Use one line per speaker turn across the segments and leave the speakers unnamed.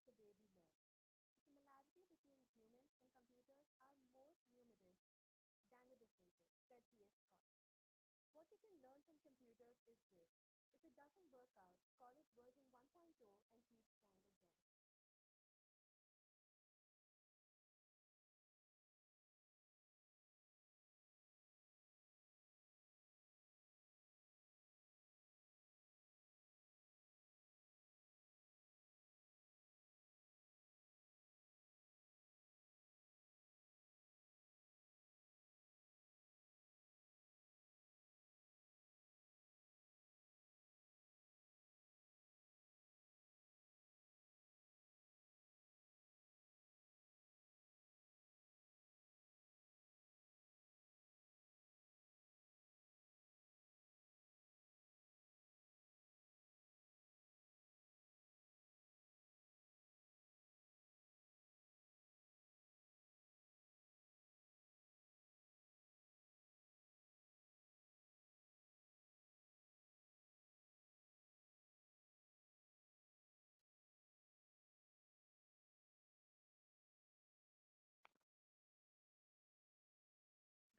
the way we learn. The similarity between humans and computers are more numerous than the differences, said T.S. Scott. What we can learn from computers is this. If it doesn't work out, call it version 1.0 and keep trying again.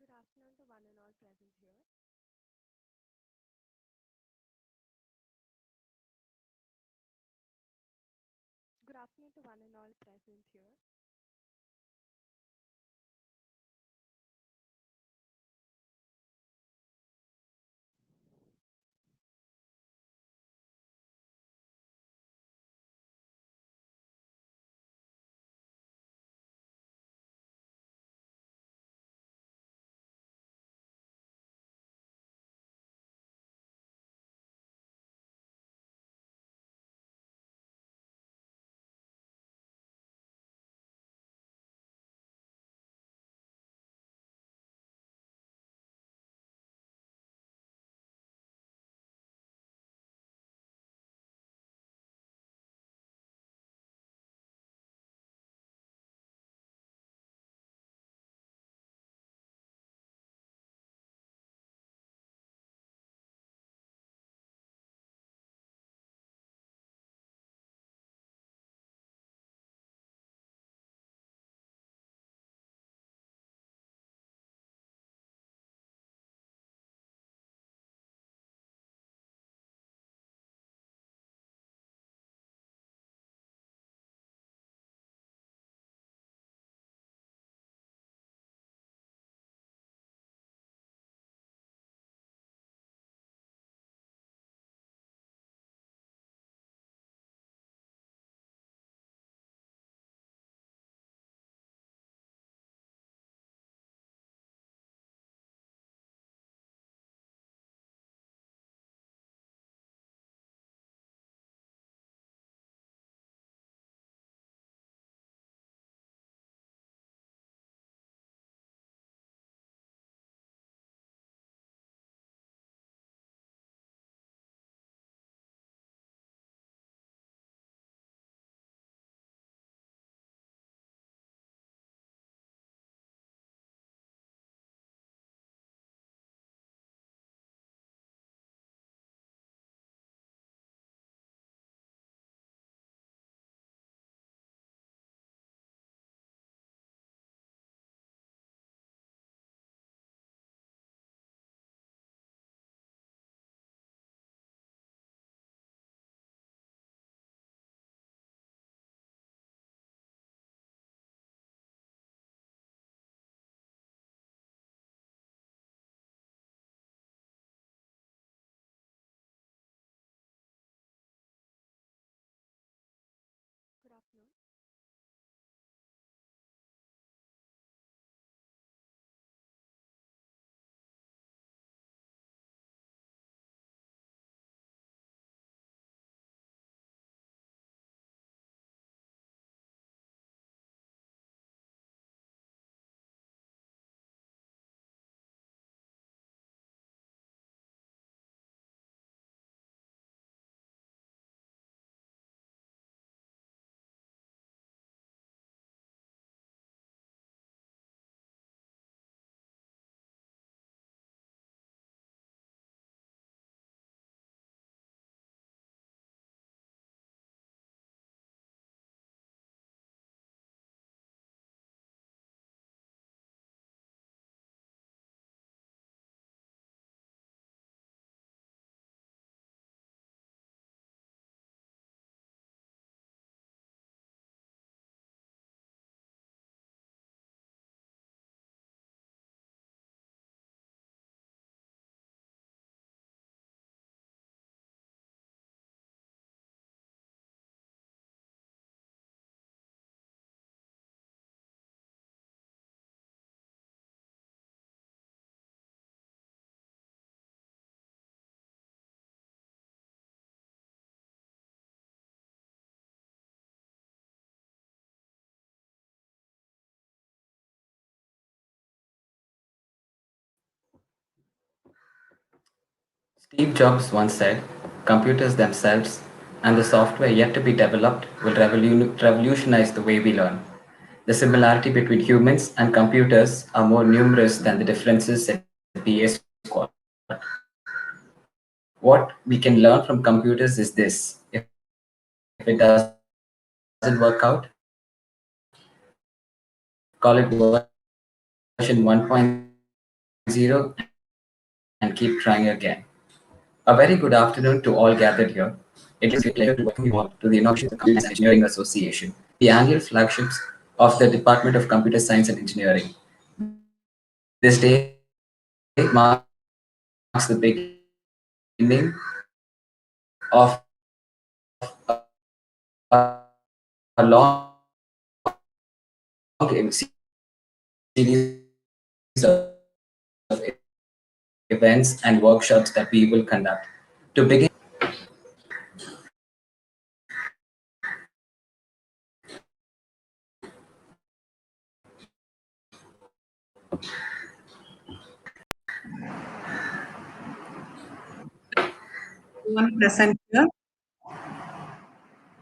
Good afternoon to one and all present here. Good afternoon to one and all present here.
Steve Jobs once said, computers themselves and the software yet to be developed will revolutionize the way we learn. The similarity between humans and computers are more numerous than the differences at BA squad. What we can learn from computers is this: if it doesn't work out, call it version 1.0 and keep trying again. A very good afternoon to all gathered here. It is my pleasure to welcome you all to the inauguration of the Vortex Inauguration, the annual flagship of the Department of Computer Science and Engineering, the annual flagships of the Department of Computer Science and Engineering. This day marks the beginning of a long and exciting series of events and workshops that we will conduct. To begin with,
Everyone present here.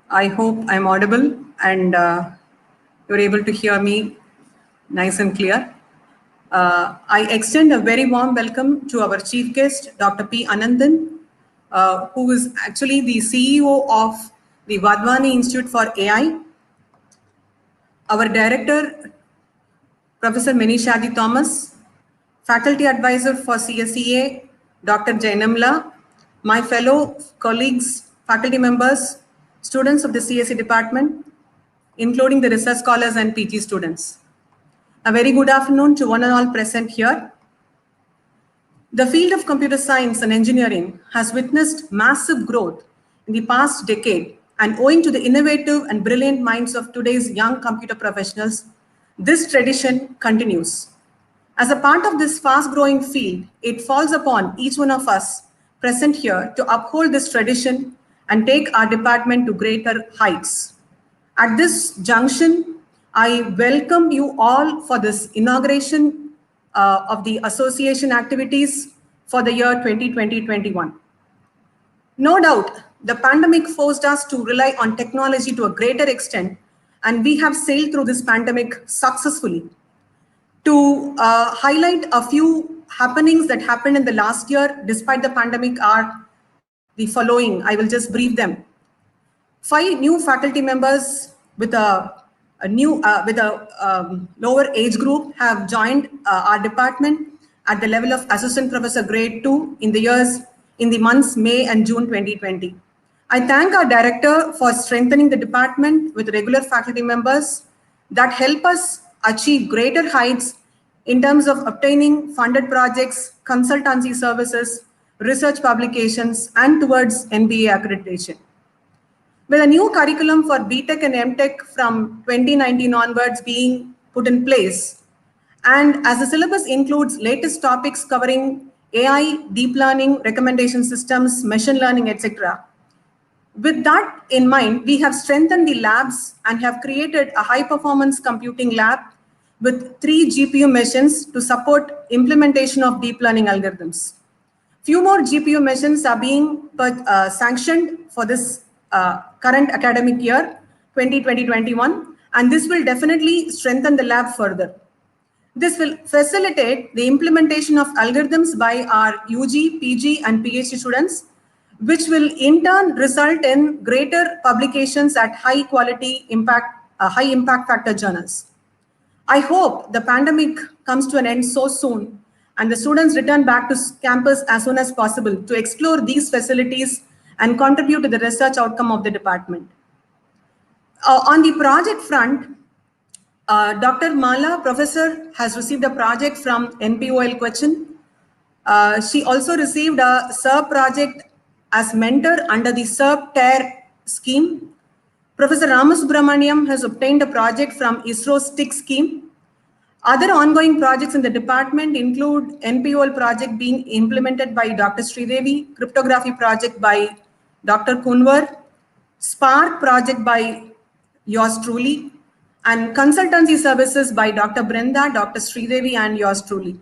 I hope I'm audible and you're able to hear me nice and clear. I extend a very warm welcome to our chief guest, Dr. P. Anandan, who is actually the CEO of the Vadvani Institute for AI, our director, Professor Menishadi Thomas, faculty advisor for CSEA, Dr. Jainamla, my fellow colleagues, faculty members, students of the CSE department, including the research scholars and PG students. A very good afternoon to one and all present here. The field of computer science and engineering has witnessed massive growth in the past decade, and owing to the innovative and brilliant minds of today's young computer professionals, this tradition continues. As a part of this fast-growing field, it falls upon each one of us present here to uphold this tradition and take our department to greater heights. At this junction, I welcome you all for this inauguration of the association activities for the year 2020-21. No doubt, the pandemic forced us to rely on technology to a greater extent, and we have sailed through this pandemic successfully. To highlight a few happenings that happened in the last year despite the pandemic are the following. I will just brief them. 5 new faculty members with a lower age group have joined our department at the level of assistant professor grade 2 in the months May and June 2020. I thank our director for strengthening the department with regular faculty members that help us achieve greater heights in terms of obtaining funded projects, consultancy services, research publications, and towards MBA accreditation. With a new curriculum for BTech and MTech from 2019 onwards being put in place, and as the syllabus includes latest topics covering AI, deep learning, recommendation systems, machine learning, etc. With that in mind, we have strengthened the labs and have created a high-performance computing lab with 3 GPU machines to support implementation of deep learning algorithms. Few more GPU machines are being sanctioned for this current academic year, 2020-21, and this will definitely strengthen the lab further. This will facilitate the implementation of algorithms by our UG, PG, and PhD students, which will in turn result in greater publications at high impact factor journals. I hope the pandemic comes to an end so soon and the students return back to campus as soon as possible to explore these facilities and contribute to the research outcome of the department. On the project front, Dr. Mala, professor, has received a project from NPOL Cochin. She also received a SERP project as mentor under the SERP TARE scheme. Professor Ramasubramaniam has obtained a project from ISRO STIC scheme. Other ongoing projects in the department include NPOL project being implemented by Dr. Sridevi, cryptography project by Dr. Kunwar, Spark project by yours truly, and consultancy services by Dr. Brenda, Dr. Sridevi, and yours truly.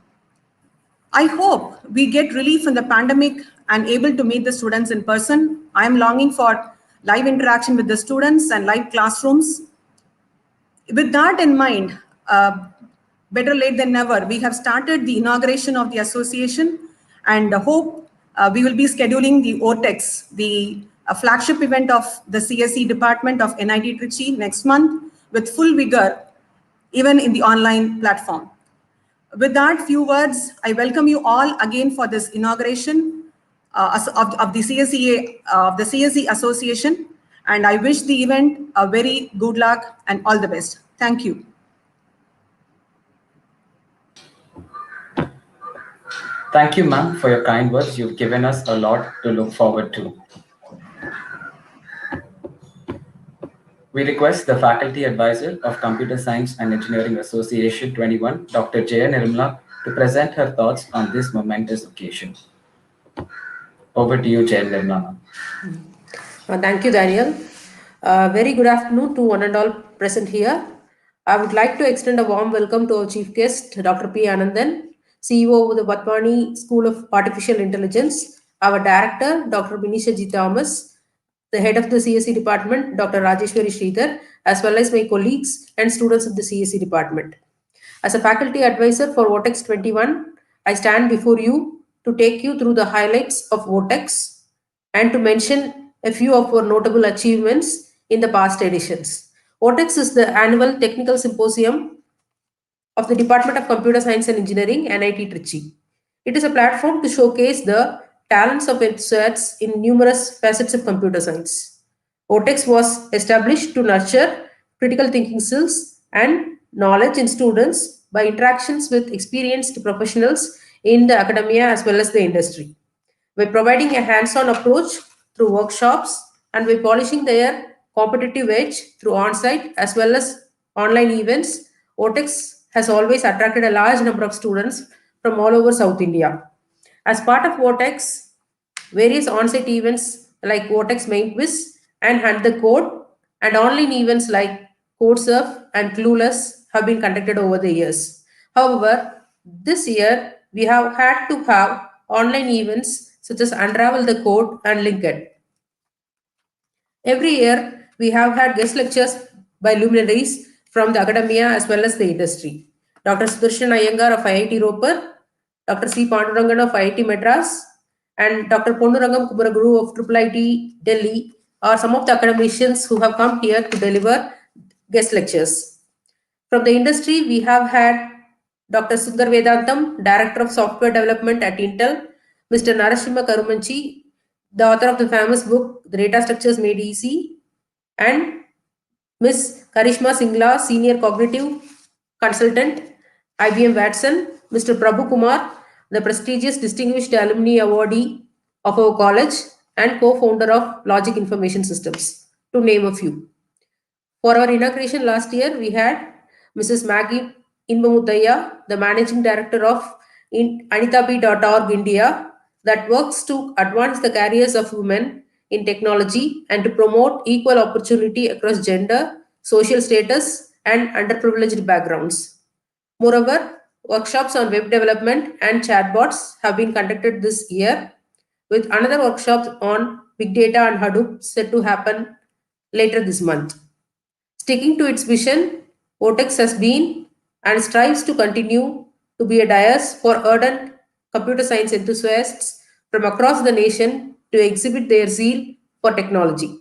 I hope we get relief from the pandemic and able to meet the students in person. I am longing for live interaction with the students and live classrooms. With that in mind, better late than never, we have started the inauguration of the association and hope we will be scheduling the Vortex, the flagship event of the CSE department of NIT Trichy next month with full vigor, even in the online platform. With that few words, I welcome you all again for this inauguration of the CSE Association, and I wish the event a very good luck and all the best. Thank you.
Thank you, ma'am, for your kind words. You've given us a lot to look forward to. We request the Faculty Advisor of Computer Science and Engineering Association 21, Dr. Jaya Nirmala, to present her thoughts on this momentous occasion. Over to you, Jaya Nirmala.
Thank you, Daniel. Very good afternoon to one and all present here. I would like to extend a warm welcome to our chief guest, Dr. P. Anandan, CEO of the Vatmani School of Artificial Intelligence, our director, Dr. Binisha G. Thomas, the head of the CSE department, Dr. Rajeshwari Sridhar, as well as my colleagues and students of the CSE department. As a faculty advisor for Vortex 21, I stand before you to take you through the highlights of Vortex and to mention a few of our notable achievements in the past editions. Vortex is the annual technical symposium of the Department of Computer Science and Engineering, NIT Trichy. It is a platform to showcase the talents of experts in numerous facets of computer science. Vortex was established to nurture critical thinking skills and knowledge in students by interactions with experienced professionals in the academia as well as the industry. By providing a hands on approach through workshops and by polishing their competitive edge through on site as well as online events, Vortex has always attracted a large number of students from all over South India. As part of Vortex, various on site events like Vortex Main Quiz and Hunt the Code, and online events like CodeSurf and Clueless have been conducted over the years. However, this year we have had to have online events such as Unravel the Code and Linked. Every year, we have had guest lectures by luminaries from the academia as well as the industry. Dr. Sudarshan Iyengar of IIT Roper, Dr. C. Pandurangan of IIT Madras, and Dr. Ponnurangam Kumaraguru of IIIT Delhi are some of the academicians who have come here to deliver guest lectures. From the industry, we have had Dr. Sundar Vedantam, Director of Software Development at Intel, Mr. Narasimha Karumanchi, the author of the famous book, The Data Structures Made Easy, and Ms. Karishma Singla, Senior Cognitive Consultant, IBM Watson, Mr. Prabhu Kumar, the prestigious Distinguished Alumni Awardee of our college and co-founder of Logic Information Systems, to name a few. For our inauguration last year, we had Mrs. Maggie Inbamutaya, the Managing Director of anitabi.org India, that works to advance the careers of women in technology and to promote equal opportunity across gender, social status, and underprivileged backgrounds. Moreover, workshops on web development and chatbots have been conducted this year, with another workshop on big data and Hadoop set to happen later this month. Sticking to its vision, Vortex has been and strives to continue to be a dais for ardent computer science enthusiasts from across the nation to exhibit their zeal for technology.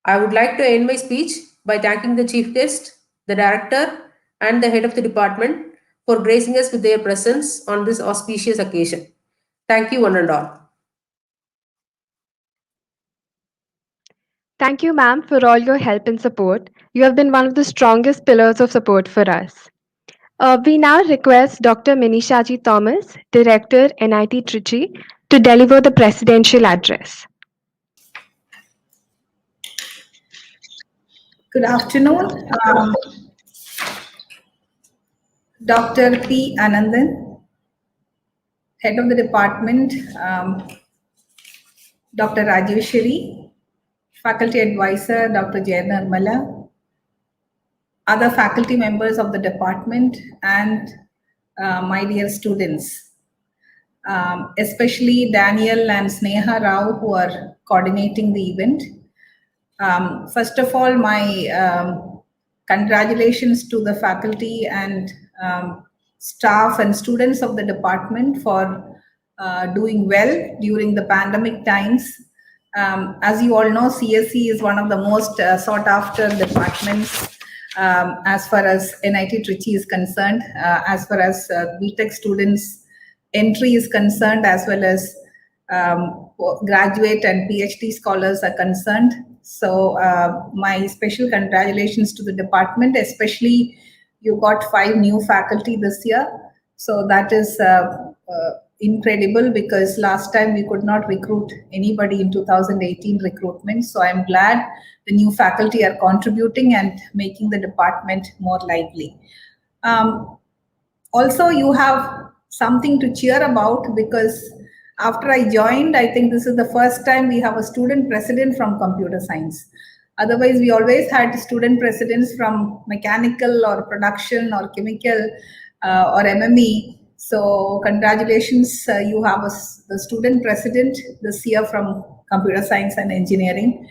I would like to end my speech by thanking the chief guest, the director, and the head of the department for gracing us with their presence on this auspicious occasion. Thank you, one and all.
Thank you, ma'am, for all your help and support. You have been one of the strongest pillars of support for us. We now request Dr. Minishaji Thomas, Director, NIT Trichy, to deliver the presidential address.
Good afternoon, Dr. P. Anandan, Head of the Department, Dr. Rajeshwari, Faculty Advisor, Dr. Jaya Nirmala, other faculty members of the department, and my dear students. especially Daniel and Sneha Rao, who are coordinating the event. First of all, my congratulations to the faculty and staff and students of the department for doing well during the pandemic times. As you all know, CSE is one of the most sought after departments as far as NIT Trichy is concerned, as far as BTech students entry is concerned, as well as graduate and PhD scholars are concerned. So my special congratulations to the department, especially you got 5 new faculty this year. So that is incredible, because last time we could not recruit anybody in 2018 recruitment. So I'm glad the new faculty are contributing and making the department more lively. Also, you have something to cheer about, because after I joined, I think this is the first time we have a student president from computer science. Otherwise, we always had student presidents from mechanical or production or chemical or MME. So congratulations, you have the student president this year from computer science and engineering.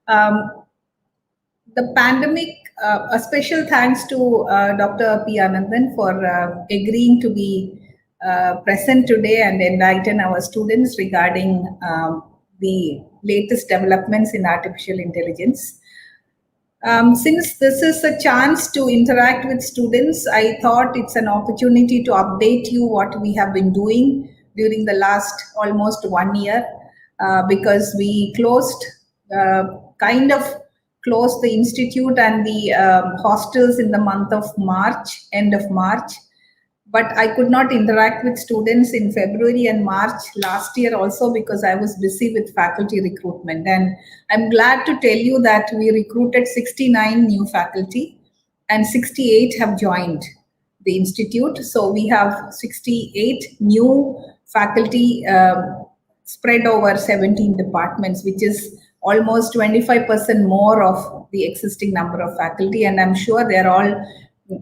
The pandemic, a special thanks to Dr. P. Anandan for agreeing to be present today and enlighten our students regarding the latest developments in artificial intelligence. Since this is a chance to interact with students, I thought it's an opportunity to update you what we have been doing during the last almost 1 year, because we kind of closed the institute and the hostels in the month of March, end of March. But I could not interact with students in February and March last year also, because I was busy with faculty recruitment. And I'm glad to tell you that we recruited 69 new faculty and 68 have joined the institute. So we have 68 new faculty spread over 17 departments, which is almost 25% more of the existing number of faculty. And I'm sure they're all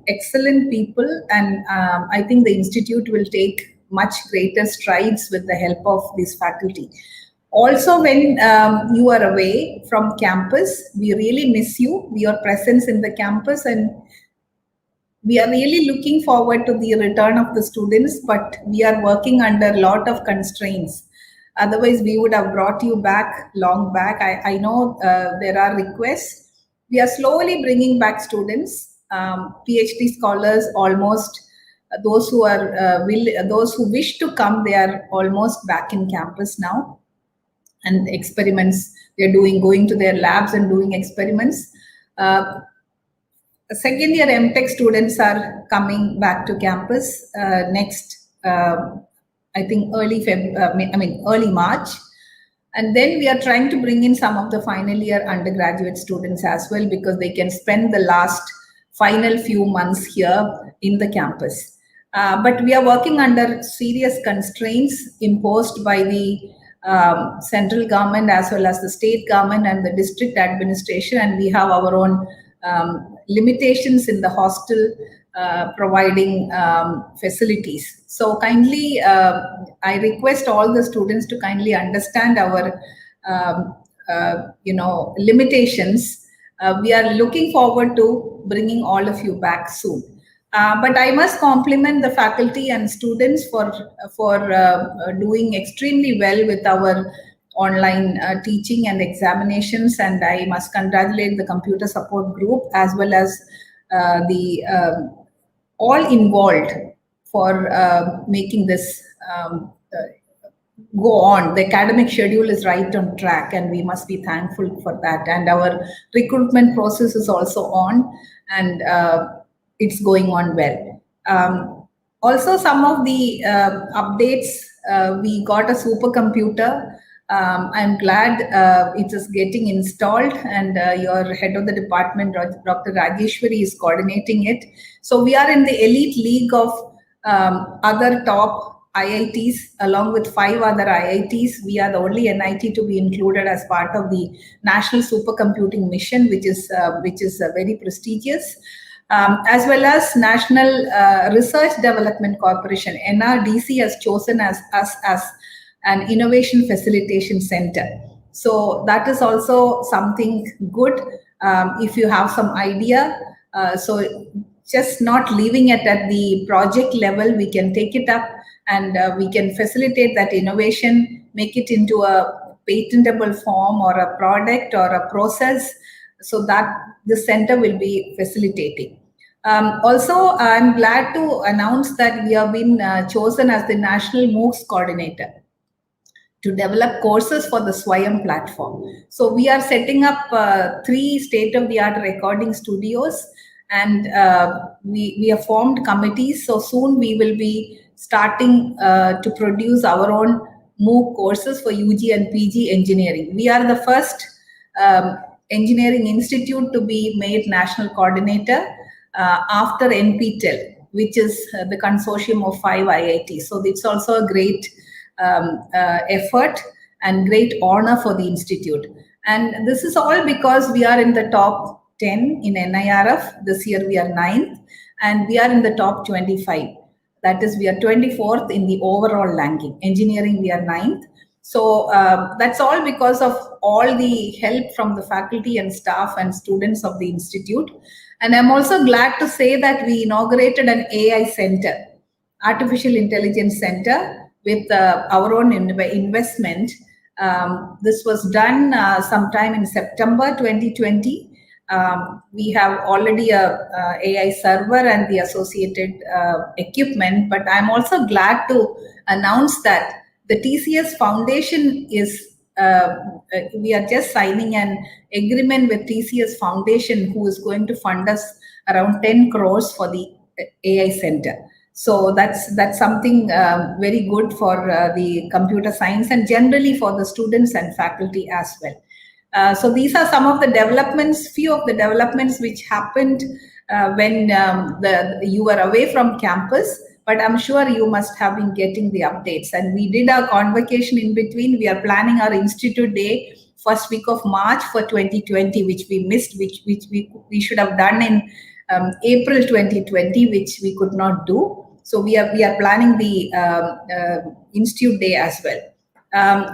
excellent people, and I think the institute will take much greater strides with the help of this faculty. Also, when you are away from campus, we really miss you, your presence in the campus, and we are really looking forward to the return of the students, but we are working under a lot of constraints. Otherwise, we would have brought you back long back. I know there are requests. We are slowly bringing back students. PhD scholars, almost those who are those who wish to come, they are almost back in campus now, and experiments they're doing, going to their labs and doing experiments. Second year MTech students are coming back to campus next, I think early March. And then we are trying to bring in some of the final year undergraduate students as well, because they can spend the last final few months here in the campus. But we are working under serious constraints imposed by the central government as well as the state government and the district administration, and we have our own limitations in the hostel providing facilities. So kindly, I request all the students to kindly understand our limitations. We are looking forward to bringing all of you back soon. But I must compliment the faculty and students for doing extremely well with our online teaching and examinations, and I must congratulate the computer support group as well as the all involved for making this go on. The academic schedule is right on track, and we must be thankful for that. And our recruitment process is also on, and it's going on well. Also, some of the updates, we got a supercomputer. I'm glad it is getting installed, and your head of the department, Dr. Rajeshwari, is coordinating it. So we are in the elite league of other top IITs, along with 5 other IITs. We are the only NIT to be included as part of the National Supercomputing Mission, which is very prestigious. as well as National Research Development Corporation, NRDC, has chosen us as an innovation facilitation center. So that is also something good. If you have some idea, so just not leaving it at the project level, we can take it up and we can facilitate that innovation, make it into a patentable form or a product or a process, so that the center will be facilitating. Also, I'm glad to announce that we have been chosen as the National MOOCs Coordinator to develop courses for the Swayam platform. So we are setting up three state-of-the-art recording studios, and we have formed committees. So soon we will be starting to produce our own MOOC courses for UG and PG engineering. We are the first um, engineering institute to be made national coordinator after NPTEL, which is the consortium of 5 IITs. So it's also a great effort and great honor for the institute. And this is all because we are in the top 10 in NIRF. This year we are ninth, and we are in the top 25. That is, we are 24th in the overall ranking. Engineering, we are ninth. So that's all because of all the help from the faculty and staff and students of the institute. And I'm also glad to say that we inaugurated an AI center, artificial intelligence center, with our own investment. This was done sometime in September 2020. We have already a AI server and the associated equipment, but I'm also glad to announce that the TCS Foundation is, we are just signing an agreement with TCS Foundation, who is going to fund us around 10 crores for the AI center. So that's something very good for the computer science and generally for the students and faculty as well. So these are some of the developments, few of the developments which happened when you were away from campus, but I'm sure you must have been getting the updates. And we did our convocation in between. We are planning our institute day first week of March for 2020, which we missed, which we should have done in April 2020, which we could not do. So we are planning the institute day as well.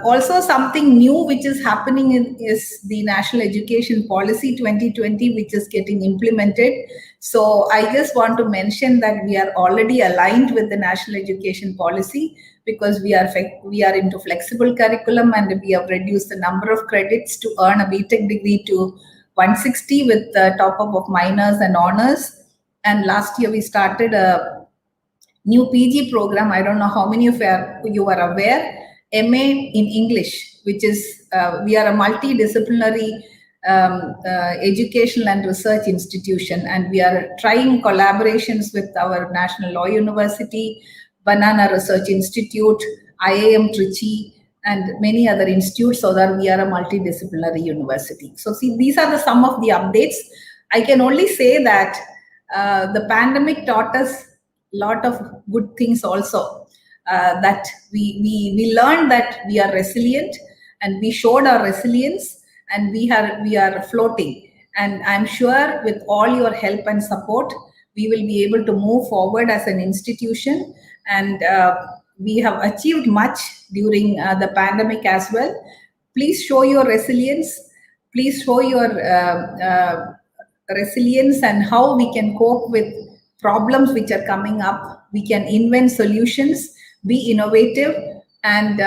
Also, something new which is happening is the National Education Policy 2020, which is getting implemented. So I just want to mention that we are already aligned with the National Education Policy, because we are into flexible curriculum, and we have reduced the number of credits to earn a BTech degree to 160 with the top up of minors and honors. And last year we started a new PG program. I don't know how many of you are aware. MA in English, which is, we are a multidisciplinary educational and research institution, and we are trying collaborations with our National Law University, Banana Research Institute, IIM Trichy, and many other institutes, so that we are a multidisciplinary university. So see, these are some of the updates. I can only say that the pandemic taught us a lot of good things also. That we learned that we are resilient, and we showed our resilience, and we are floating. And I'm sure with all your help and support, we will be able to move forward as an institution. And we have achieved much during the pandemic as well. Please show your resilience. Please show your resilience and how we can cope with problems which are coming up. We can invent solutions, be innovative. And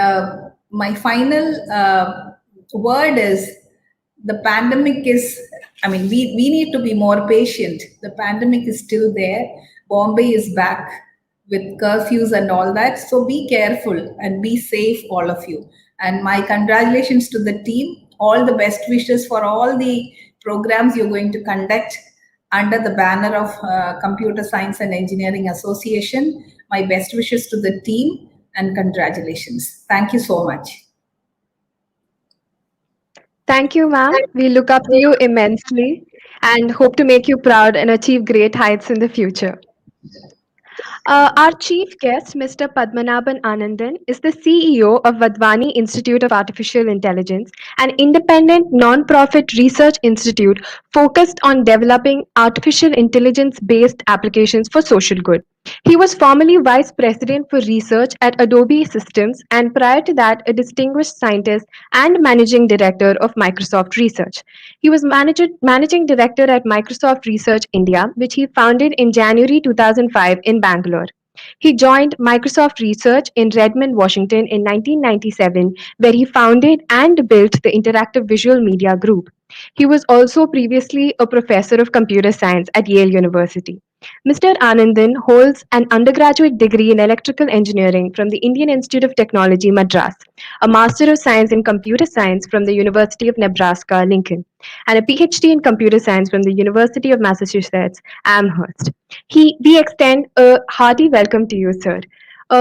my final word is, the pandemic is, I mean, we need to be more patient. The pandemic is still there. Bombay is back with curfews and all that. So be careful and be safe, all of you. And my congratulations to the team. All the best wishes for all the programs you're going to conduct under the banner of Computer Science and Engineering Association. My best wishes to the team and congratulations. Thank you so much.
Thank you, ma'am. We look up to you immensely and hope to make you proud and achieve great heights in the future. Our chief guest, Mr. Padmanabhan Anandan, is the CEO of Vadvani Institute of Artificial Intelligence, an independent non-profit research institute focused on developing artificial intelligence-based applications for social good. He was formerly vice president for research at Adobe Systems and prior to that, a distinguished scientist and managing director of Microsoft Research. He was managing director at Microsoft Research India, which he founded in January 2005 in Bangalore. He joined Microsoft Research in Redmond, Washington in 1997, where he founded and built the Interactive Visual Media Group. He was also previously a professor of computer science at Yale University. Mr. Anandan holds an undergraduate degree in electrical engineering from the Indian Institute of Technology, Madras, a Master of Science in Computer Science from the University of Nebraska, Lincoln, and a PhD in Computer Science from the University of Massachusetts, Amherst. We extend a hearty welcome to you, sir.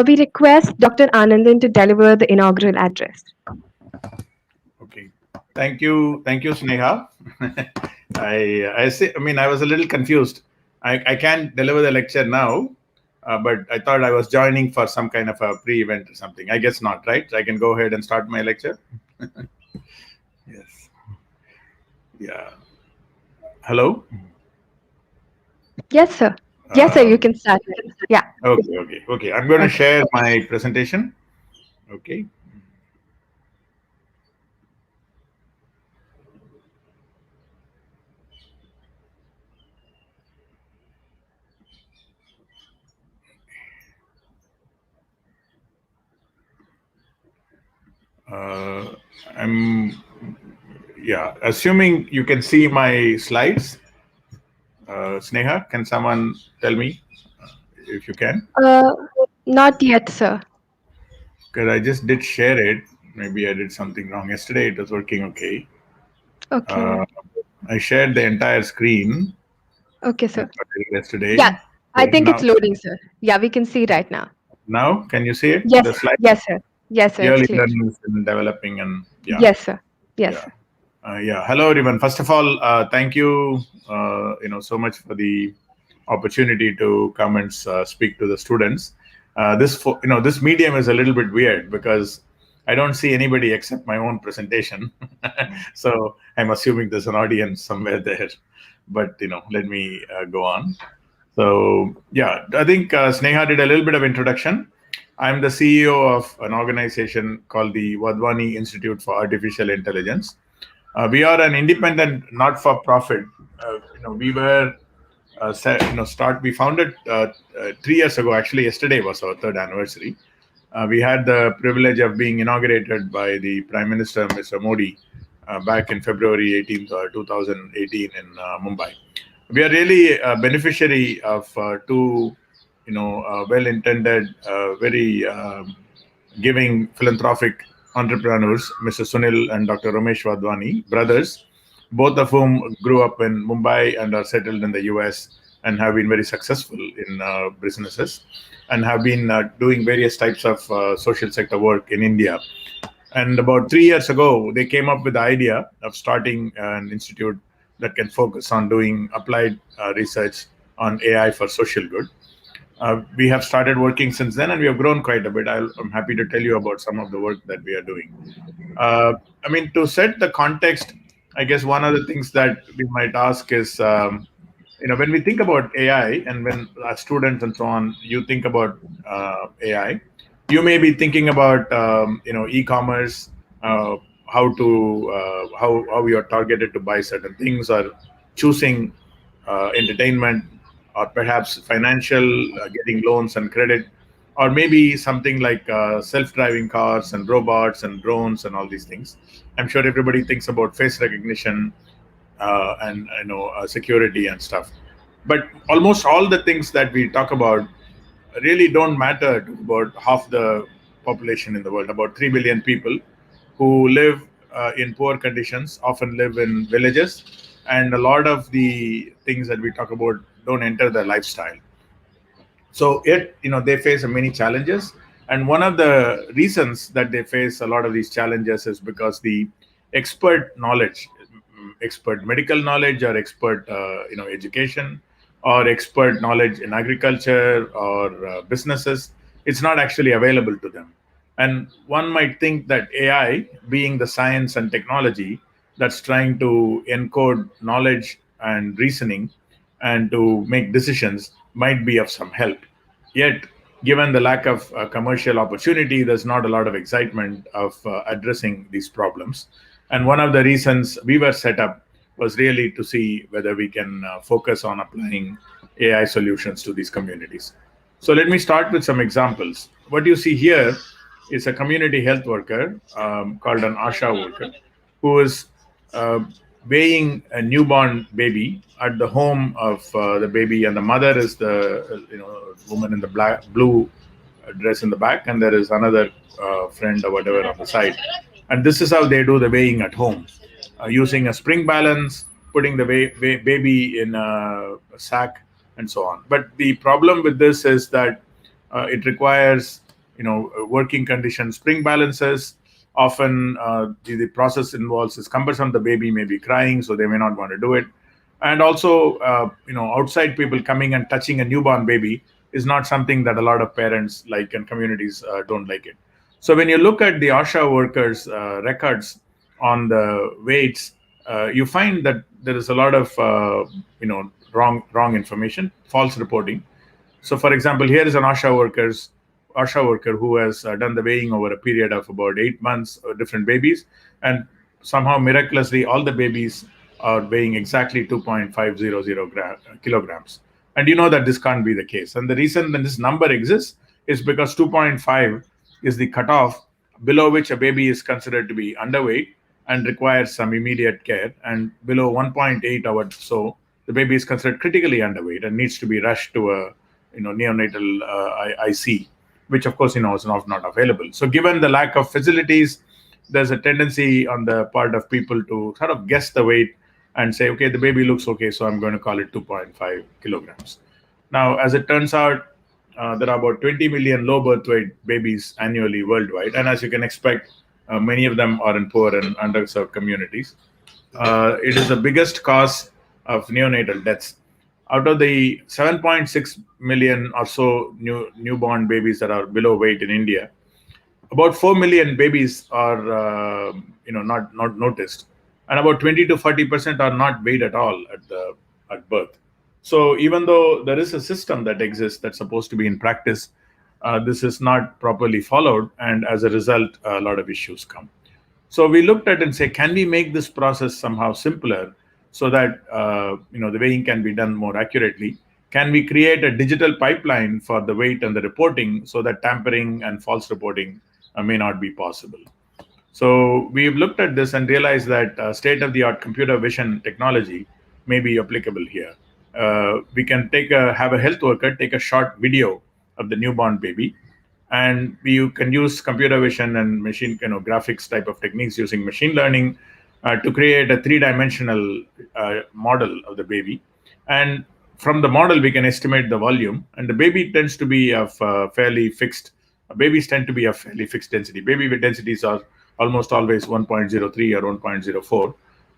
We request Dr. Anandan to deliver the inaugural address.
Okay. Thank you, Sneha. I say, I mean, I was a little confused. I can't deliver the lecture now, but I thought I was joining for some kind of a pre-event or something. I guess not, right? I can go ahead and start my lecture. Yes. Yeah. Hello.
Yes, sir. Yes, sir. You can start. Yeah.
Okay. I'm going to share my presentation. Okay. I'm assuming you can see my slides. Sneha, can someone tell me if you can?
Not yet, sir.
Because I just did share it. Maybe I did something wrong. Yesterday it was working okay.
Okay.
I shared the entire screen.
Okay, sir.
Yesterday.
Yeah, I think
now,
it's loading, sir. Yeah, we can see right now.
now, can you see it?
Yes,
The slide.
yes, sir. Yes, sir. It's
Early
clear.
learning is in developing and
Yes, sir. Yes,
yeah.
sir.
Hello everyone. First of all, thank you, so much for the opportunity to come and speak to the students. This medium is a little bit weird because I don't see anybody except my own presentation. So I'm assuming there's an audience somewhere there. But let me go on. So yeah, I think Sneha did a little bit of introduction. I'm the CEO of an organization called the Vadvani Institute for Artificial Intelligence. We are an independent, not-for-profit. We were we founded 3 years ago. Actually, yesterday was our third anniversary. We had the privilege of being inaugurated by the Prime Minister, Mr. Modi, back in February 18th, 2018 in Mumbai. We are really a beneficiary of two, well-intended, very giving philanthropic entrepreneurs, Mr. Sunil and Dr. Ramesh Vadvani, brothers, both of whom grew up in Mumbai and are settled in the US and have been very successful in businesses and have been doing various types of social sector work in India. And about 3 years ago, they came up with the idea of starting an institute that can focus on doing applied research on AI for social good. We have started working since then, and we have grown quite a bit. I'm happy to tell you about some of the work that we are doing. To set the context, I guess one of the things that we might ask is, when we think about AI, and when students and so on, you think about AI, you may be thinking about e-commerce, how you are targeted to buy certain things, or choosing entertainment, or perhaps financial, getting loans and credit, or maybe something like self-driving cars and robots and drones and all these things. I'm sure everybody thinks about face recognition and security and stuff. But almost all the things that we talk about really don't matter to about half the population in the world. About 3 billion people who live in poor conditions, often live in villages, and a lot of the things that we talk about don't enter their lifestyle. So they face many challenges, and one of the reasons that they face a lot of these challenges is because the expert knowledge, expert medical knowledge or expert education, or expert knowledge in agriculture or businesses, it's not actually available to them. And one might think that AI, being the science and technology that's trying to encode knowledge and reasoning and to make decisions, might be of some help. Yet, given the lack of commercial opportunity, there's not a lot of excitement of addressing these problems. And one of the reasons we were set up was really to see whether we can focus on applying AI solutions to these communities. So let me start with some examples. What you see here is a community health worker called an ASHA worker who is uh, weighing a newborn baby at the home of the baby, and the mother is the woman in the blue dress in the back, and there is another friend or whatever on the side. And this is how they do the weighing at home, using a spring balance, putting the baby in a sack, and so on. But the problem with this is that it requires, working conditions, spring balances. Often the process involves is cumbersome. The baby may be crying, so they may not want to do it. And also, outside people coming and touching a newborn baby is not something that a lot of parents like, and communities don't like it. So when you look at the ASHA workers' records on the weights, you find that there is a lot of wrong information, false reporting. So, for example, here is an ASHA worker who has done the weighing over a period of about 8 months, different babies, and somehow miraculously all the babies are weighing exactly 2.500 kilograms. And you know that this can't be the case. And the reason that this number exists is because 2.5 is the cutoff below which a baby is considered to be underweight and requires some immediate care, and below 1.8 or so, the baby is considered critically underweight and needs to be rushed to a neonatal IC, which of course is not available. So given the lack of facilities, there's a tendency on the part of people to sort of guess the weight and say, okay, the baby looks okay, so I'm going to call it 2.5 kilograms. Now, as it turns out, there are about 20 million low birth weight babies annually worldwide, and as you can expect, many of them are in poor and underserved communities. It is the biggest cause of neonatal deaths. Out of the 7.6 million or so newborn babies that are below weight in India, about 4 million babies are not noticed, and about 20 to 40% are not weighed at all at birth. So even though there is a system that exists that's supposed to be in practice, this is not properly followed, and as a result, a lot of issues come. So we looked at and say, can we make this process somehow simpler so that the weighing can be done more accurately? Can we create a digital pipeline for the weight and the reporting so that tampering and false reporting may not be possible? So we've looked at this and realized that state-of-the-art computer vision technology may be applicable here. We can have a health worker take a short video of the newborn baby, and you can use computer vision and machine graphics type of techniques using machine learning to create a three-dimensional model of the baby. And from the model we can estimate the volume, and the baby tends to be of fairly fixed babies tend to be of fairly fixed density. Baby weight densities are almost always 1.03 or 1.04,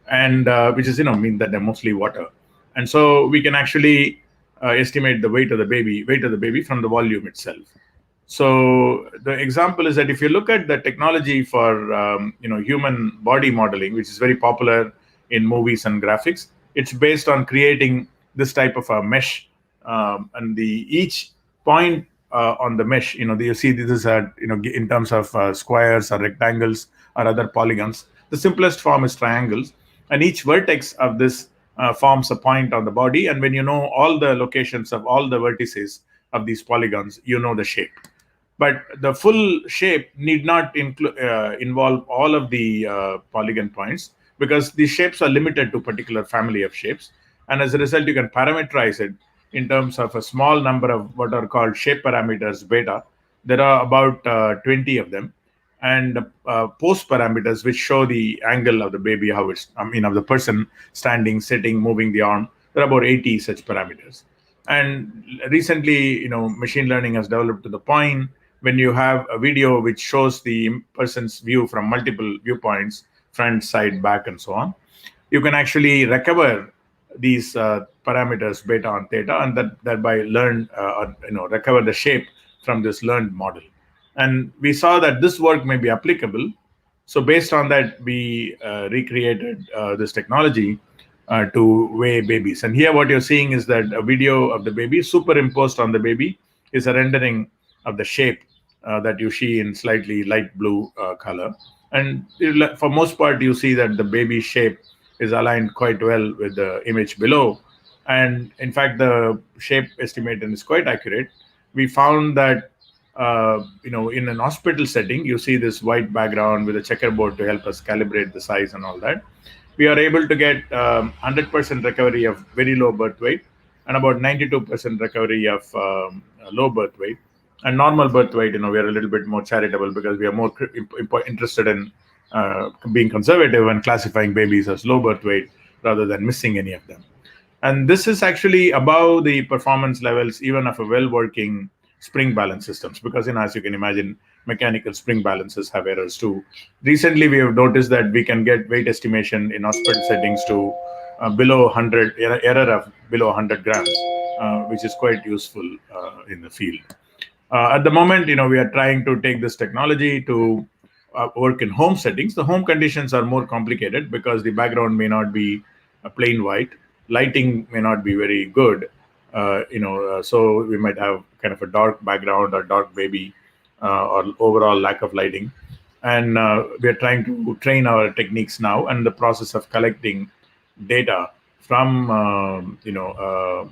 and which is mean that they're mostly water. And so we can actually estimate the weight of the baby from the volume itself. So the example is that if you look at the technology for human body modeling, which is very popular in movies and graphics, it's based on creating this type of a mesh, and each point on the mesh, you see this is in terms of squares or rectangles or other polygons. The simplest form is triangles, and each vertex of this forms a point on the body. And when you know all the locations of all the vertices of these polygons, you know the shape. But the full shape need not involve all of the polygon points, because these shapes are limited to a particular family of shapes. And as a result, you can parameterize it in terms of a small number of what are called shape parameters, beta. There are about 20 of them. And post parameters, which show the angle of the baby, of the person standing, sitting, moving the arm. There are about 80 such parameters. And recently, machine learning has developed to the point when you have a video which shows the person's view from multiple viewpoints, front, side, back, and so on, you can actually recover these parameters beta and theta, and that thereby learn or recover the shape from this learned model. And we saw that this work may be applicable. So based on that, we recreated this technology to weigh babies. And here, what you're seeing is that a video of the baby superimposed on the baby is a rendering of the shape that you see in slightly light blue color. And for most part, you see that the baby shape is aligned quite well with the image below. And in fact, the shape estimation is quite accurate. We found that in an hospital setting, you see this white background with a checkerboard to help us calibrate the size and all that. We are able to get 100% recovery of very low birth weight and about 92% recovery of low birth weight. And normal birth weight, we are a little bit more charitable because we are more interested in being conservative and classifying babies as low birth weight rather than missing any of them. And this is actually above the performance levels even of a well-working spring balance systems, because as you can imagine, mechanical spring balances have errors too. Recently, we have noticed that we can get weight estimation in hospital settings to below 100, error of below 100 grams, which is quite useful in the field. At the moment, we are trying to take this technology to work in home settings. The home conditions are more complicated because the background may not be plain white, lighting may not be very good. So we might have kind of a dark background or dark baby, or overall lack of lighting. And we are trying to train our techniques now, and the process of collecting data from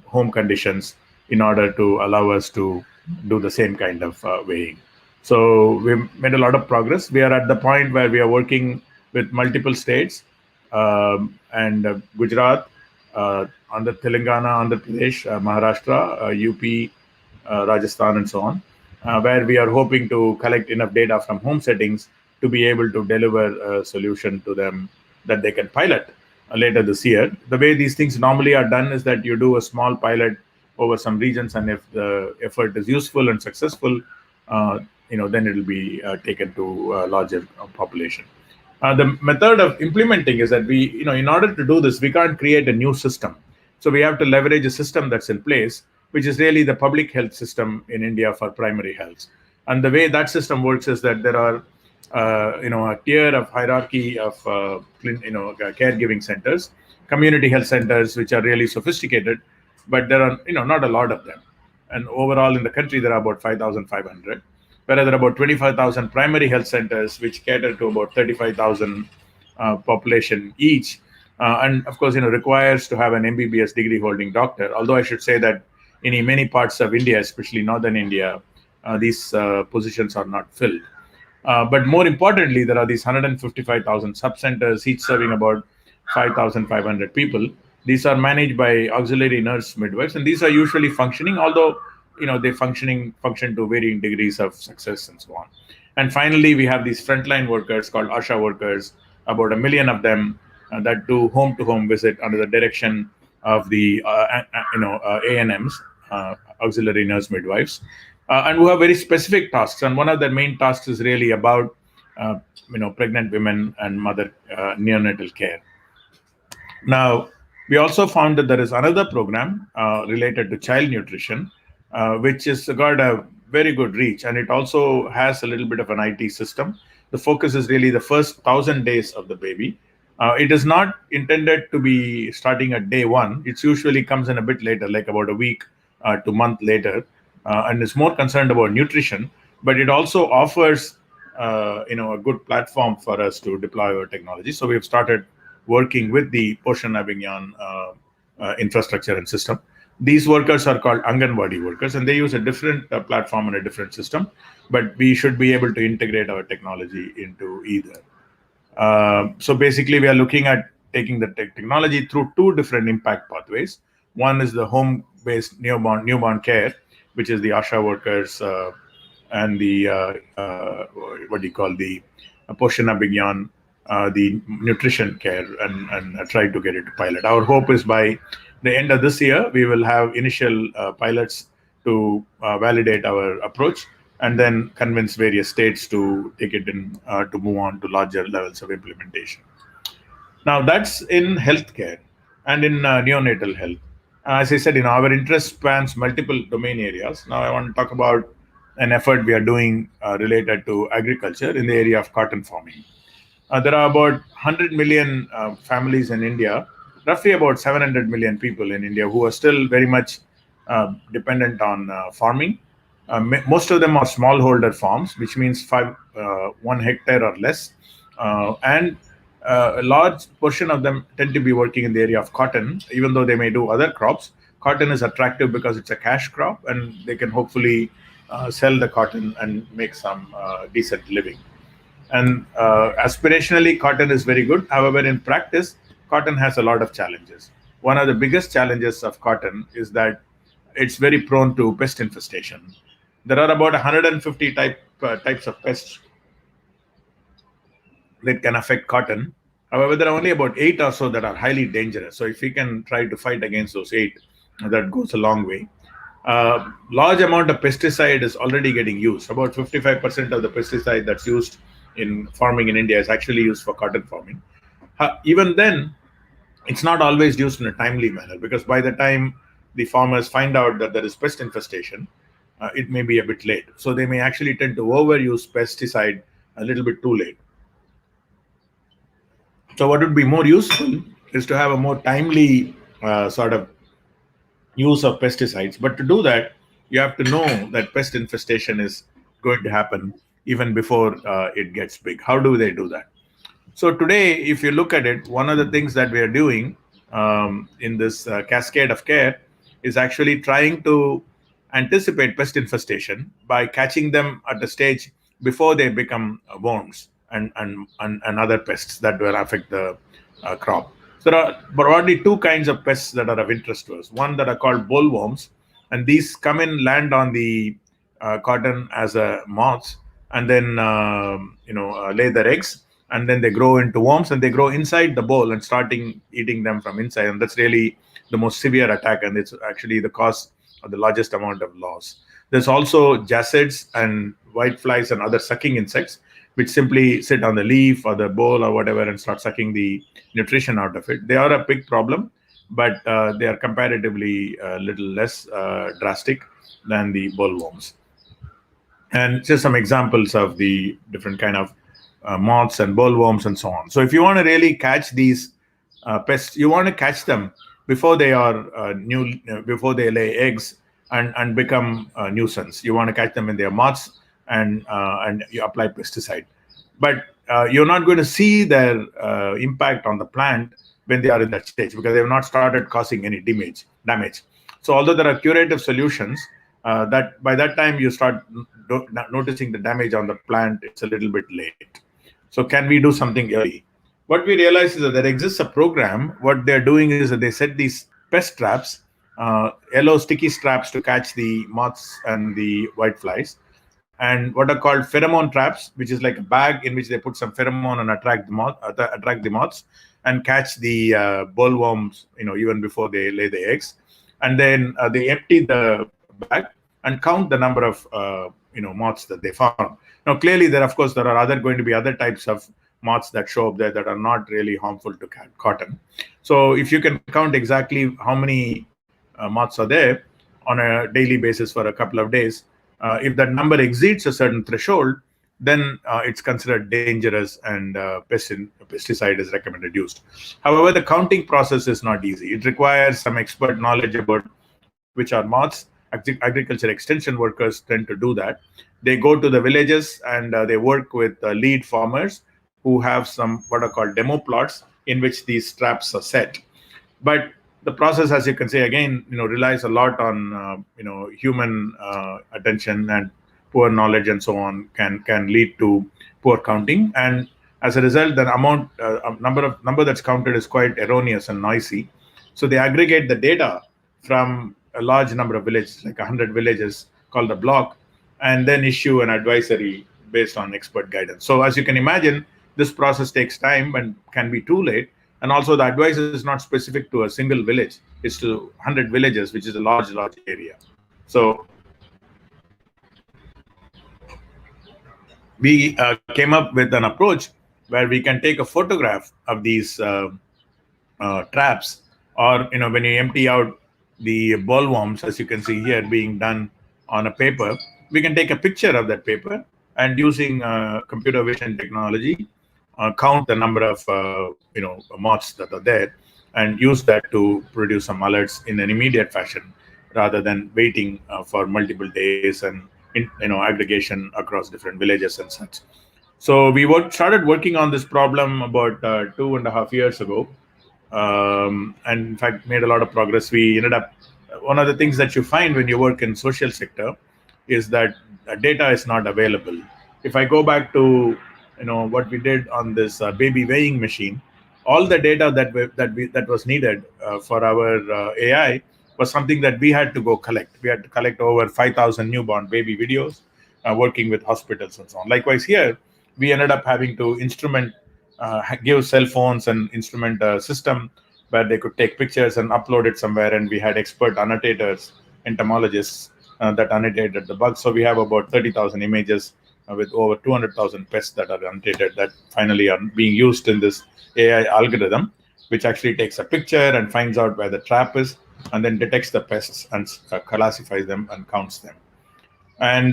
home conditions in order to allow us to do the same kind of weighing. So we made a lot of progress. We are at the point where we are working with multiple states, and Gujarat, Andhra, Telangana, Andhra Pradesh, Maharashtra, UP, Rajasthan, and so on, where we are hoping to collect enough data from home settings to be able to deliver a solution to them that they can pilot later this year. The way these things normally are done is that you do a small pilot over some regions, and if the effort is useful and successful, then it will be taken to a larger population. The method of implementing is that in order to do this, we can't create a new system. So we have to leverage a system that's in place, which is really the public health system in India for primary health. And the way that system works is that there are, a tier of hierarchy of, caregiving centers, community health centers, which are really sophisticated, but there are, not a lot of them. And overall in the country, there are about 5,500, whereas there are about 25,000 primary health centers, which cater to about 35,000 population each. And of course, requires to have an MBBS degree holding doctor. Although I should say that in many parts of India, especially northern India, these positions are not filled. But more importantly, there are these 155,000 sub-centers, each serving about 5,500 people. These are managed by auxiliary nurse midwives, and these are usually functioning, although they function to varying degrees of success and so on. And finally, we have these frontline workers called ASHA workers, about 1 million of them, that do home-to-home visit under the direction of the ANMs, auxiliary nurse midwives, and who have very specific tasks. And one of their main tasks is really about pregnant women and mother neonatal care. Now, we also found that there is another program related to child nutrition, which has got a very good reach, and it also has a little bit of an IT system. The focus is really the first 1,000 days of the baby. It is not intended to be starting at day one. It usually comes in a bit later, like about a week to month later, and is more concerned about nutrition. But it also offers, a good platform for us to deploy our technology. So we have started working with the Poshan Abhigyan infrastructure and system. These workers are called Anganwadi workers, and they use a different platform and a different system, but we should be able to integrate our technology into either. So basically, we are looking at taking the technology through two different impact pathways. One is the home-based newborn care, which is the ASHA workers and the what do you call, the Poshan Abhigyan, the nutrition care, and try to get it to pilot. Our hope is by the end of this year, we will have initial pilots to validate our approach, and then convince various states to take it in, to move on to larger levels of implementation. Now, that's in healthcare. and in neonatal health. As I said, our interest spans multiple domain areas. Now, I want to talk about an effort we are doing related to agriculture in the area of cotton farming. There are about 100 million families in India, roughly about 700 million people in India who are still very much dependent on farming. Most of them are smallholder farms, which means 1 hectare or less. And a large portion of them tend to be working in the area of cotton, even though they may do other crops. Cotton is attractive because it's a cash crop and they can hopefully sell the cotton and make some decent living. And aspirationally, cotton is very good. However, in practice, cotton has a lot of challenges. One of the biggest challenges of cotton is that it's very prone to pest infestation. There are about 150 types of pests that can affect cotton. However, there are only about 8 or so that are highly dangerous. So if we can try to fight against those 8, that goes a long way. Large amount of pesticide is already getting used. About 55% of the pesticide that's used in farming in India is actually used for cotton farming. Even then, it's not always used in a timely manner, because by the time the farmers find out that there is pest infestation, it may be a bit late. So they may actually tend to overuse pesticide a little bit too late. So what would be more useful is to have a more timely sort of use of pesticides. But to do that, you have to know that pest infestation is going to happen even before it gets big. How do they do that? So today, if you look at it, one of the things that we are doing in this cascade of care is actually trying to anticipate pest infestation by catching them at the stage before they become worms and other pests that will affect the crop. So there are broadly two kinds of pests that are of interest to us. One that are called bollworms, and these come in, land on the cotton as a moths, and then lay their eggs, and then they grow into worms, and they grow inside the bowl and starting eating them from inside. And that's really the most severe attack, and it's actually the cause of the largest amount of loss. There's also jacids and whiteflies and other sucking insects, which simply sit on the leaf or the bowl or whatever and start sucking the nutrition out of it. They are a big problem, but they are comparatively a little less drastic than the bollworms. And just some examples of the different kind of moths and bollworms and so on. So if you want to really catch these pests, you want to catch them before they are before they lay eggs and become a nuisance. You want to catch them in their moths, and you apply pesticide. But you're not going to see their impact on the plant when they are in that stage, because they have not started causing any damage. So although there are curative solutions, that by that time you start noticing the damage on the plant, it's a little bit late. So can we do something early? What we realize is that there exists a program. What they're doing is that they set these pest traps, yellow sticky straps to catch the moths and the whiteflies, and what are called pheromone traps, which is like a bag in which they put some pheromone and attract the moths and catch the bollworms, even before they lay the eggs. And then they empty the bag and count the number of moths that they found. Now, clearly, of course, there are going to be other types of moths that show up there that are not really harmful to cotton. So if you can count exactly how many moths are there on a daily basis for a couple of days, if that number exceeds a certain threshold, then it's considered dangerous, and pesticide is recommended used. However, the counting process is not easy. It requires some expert knowledge about which are moths. Agriculture extension workers tend to do that. They go to the villages and they work with lead farmers who have some what are called demo plots in which these traps are set. But the process, as you can say, again, relies a lot on human attention, and poor knowledge and so on can lead to poor counting. And as a result, the number that's counted is quite erroneous and noisy. So they aggregate the data from a large number of villages, like 100 villages, called a block, and then issue an advisory based on expert guidance. So as you can imagine, this process takes time and can be too late. And also, the advice is not specific to a single village; it's to 100 villages, which is a large area. So we came up with an approach where we can take a photograph of these traps or when you empty out the bollworms, as you can see here being done on a paper, we can take a picture of that paper and using computer vision technology, count the number of moths that are there, and use that to produce some alerts in an immediate fashion, rather than waiting for multiple days and aggregation across different villages and such. So we started working on this problem about 2.5 years ago, and in fact made a lot of progress. We ended up, one of the things that you find when you work in social sector is that data is not available. If I go back to what we did on this baby weighing machine, all the data that was needed for our AI was something that we had to go collect. We had to collect over 5,000 newborn baby videos, working with hospitals and so on. Likewise here, we ended up having to give cell phones and instrument system where they could take pictures and upload it somewhere, and we had expert annotators, entomologists, that annotated the bugs. So we have about 30,000 images with over 200,000 pests that are annotated, that finally are being used in this AI algorithm, which actually takes a picture and finds out where the trap is, and then detects the pests and classifies them and counts them. And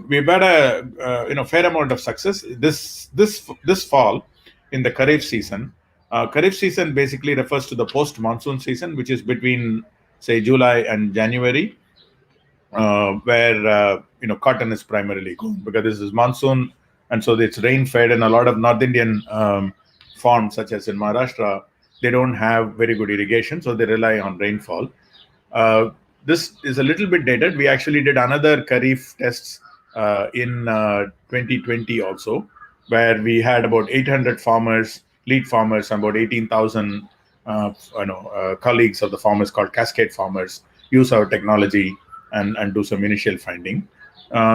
we've had a fair amount of success this fall in the Kharif season. Kharif season basically refers to the post monsoon season, which is between say July and January, where cotton is primarily grown, because this is monsoon, and so it's rain fed, and a lot of North Indian farms, such as in Maharashtra, they don't have very good irrigation, so they rely on rainfall. Uh, this is a little bit dated. We actually did another Kharif tests in 2020 also, where we had about 800 farmers, lead farmers, and about 18,000 colleagues of the farmers, called cascade farmers, use our technology and do some initial finding.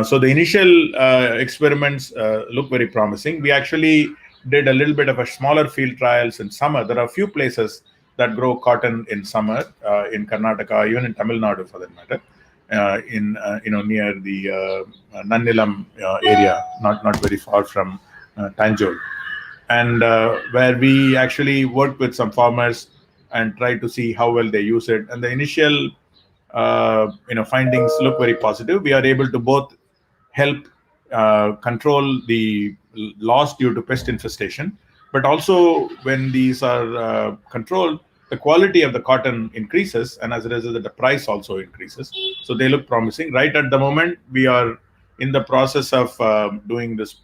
So the initial experiments look very promising. We actually did a little bit of a smaller field trials in summer. There are a few places that grow cotton in summer, in Karnataka, even in Tamil Nadu for that matter, in near the Nannilam area, not very far from Tanjore, and where we actually worked with some farmers and tried to see how well they use it. And the initial findings look very positive. We are able to both help control the loss due to pest infestation, but also when these are controlled, the quality of the cotton increases, and as a result, the price also increases. So they look promising. Right at the moment, we are in the process of doing this,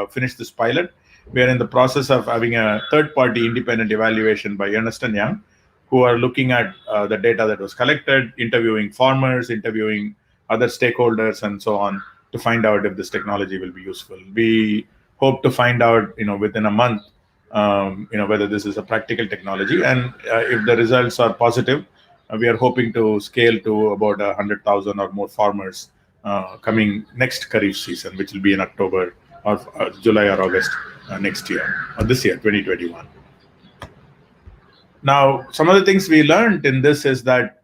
finish this pilot. We are in the process of having a third-party independent evaluation by Ernst & Young, who are looking at the data that was collected, interviewing farmers, interviewing other stakeholders, and so on, to find out if this technology will be useful. We hope to find out, within a month, whether this is a practical technology, and if the results are positive, we are hoping to scale to about 100,000 or more farmers coming next Kharif season, which will be in October or July or August next year, or this year, 2021. Now, some of the things we learned in this is that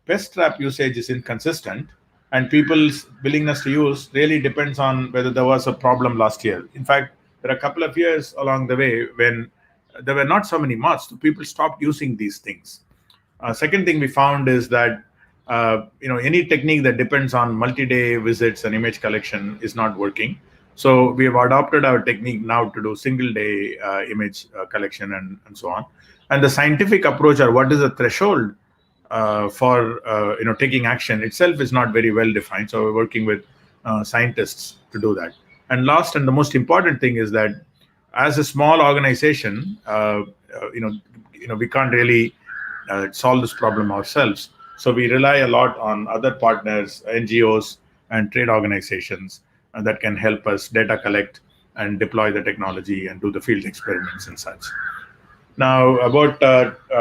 pest trap usage is inconsistent, and people's willingness to use really depends on whether there was a problem last year. In fact, there are a couple of years along the way when there were not so many moths, so people stopped using these things. Second thing we found is that any technique that depends on multi-day visits and image collection is not working. So we have adopted our technique now to do single-day image collection and so on. And the scientific approach, or what is the threshold for taking action itself, is not very well defined. So we're working with scientists to do that. And last and the most important thing is that as a small organization, we can't really solve this problem ourselves. So we rely a lot on other partners, NGOs, and trade organizations that can help us data collect and deploy the technology and do the field experiments and such. Now, about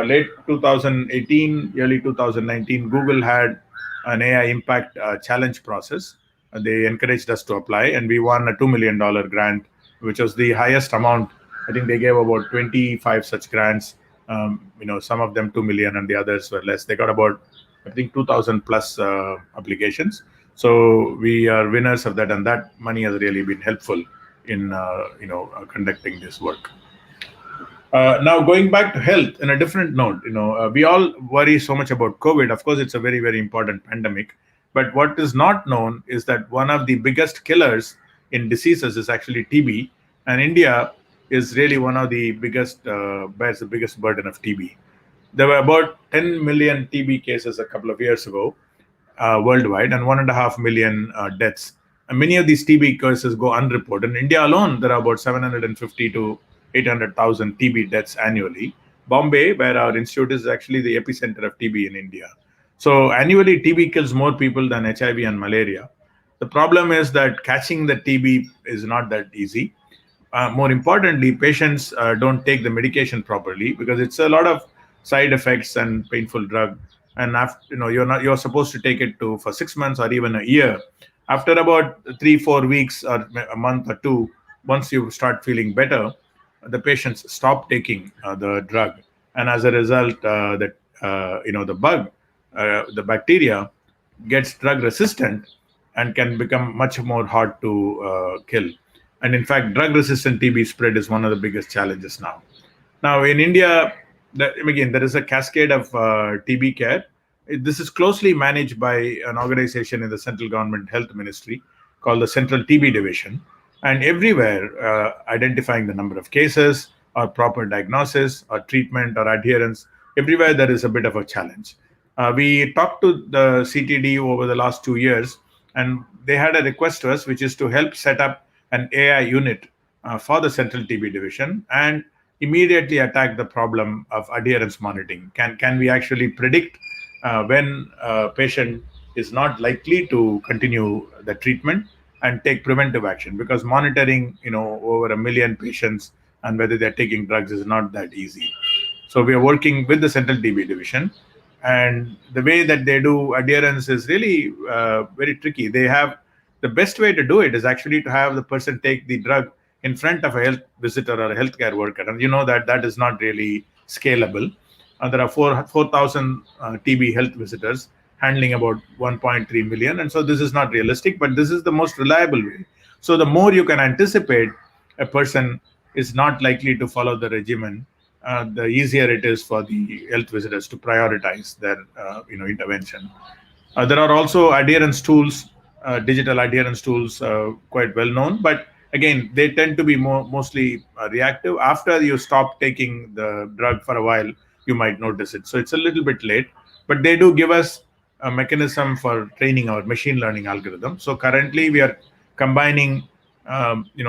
late 2018, early 2019, Google had an AI impact challenge process. They encouraged us to apply, and we won a $2 million grant, which was the highest amount. I think they gave about 25 such grants. Some of them 2 million, and the others were less. They got about, I think, 2,000 plus applications. So we are winners of that, and that money has really been helpful in conducting this work. Now, going back to health, in a different note, we all worry so much about COVID. Of course, it's a very, very important pandemic. But what is not known is that one of the biggest killers in diseases is actually TB, and India is really one of the biggest bears the biggest burden of TB. There were about 10 million TB cases a couple of years ago worldwide, and 1.5 million deaths. And many of these TB cases go unreported. In India alone, there are about 750 to 800,000 TB deaths annually. Bombay, where our institute is actually the epicenter of TB in India. So annually, TB kills more people than HIV and malaria. The problem is that catching the TB is not that easy. More importantly, patients don't take the medication properly because it's a lot of side effects and painful drug. And after, you're supposed to take it for 6 months or even a year. After about 3-4 weeks or a month or two, once you start feeling better, the patients stop taking the drug, and as a result, the bug, the bacteria, gets drug resistant and can become much more hard to kill. And in fact, drug resistant TB spread is one of the biggest challenges now. Now, in India, again, there is a cascade of TB care. This is closely managed by an organization in the central government health ministry called the Central TB Division. And everywhere, identifying the number of cases or proper diagnosis or treatment or adherence, everywhere there is a bit of a challenge. We talked to the CTD over the last 2 years, and they had a request to us, which is to help set up an AI unit for the Central TB Division and immediately attack the problem of adherence monitoring. Can we actually predict when a patient is not likely to continue the treatment and take preventive action? Because monitoring, over 1 million patients and whether they're taking drugs is not that easy. So we are working with the Central TB Division, and the way that they do adherence is really very tricky. They have the best way to do it is actually to have the person take the drug in front of a health visitor or a healthcare worker, and you know that is not really scalable. There are 4,000 TB health visitors handling about 1.3 million, and so this is not realistic. But this is the most reliable way. So the more you can anticipate a person is not likely to follow the regimen, the easier it is for the health visitors to prioritize their intervention. There are also adherence tools, digital adherence tools, quite well known, but again, they tend to be mostly reactive. After you stop taking the drug for a while, you might notice it. So it's a little bit late, but they do give us a mechanism for training our machine learning algorithm. So currently, we are combining,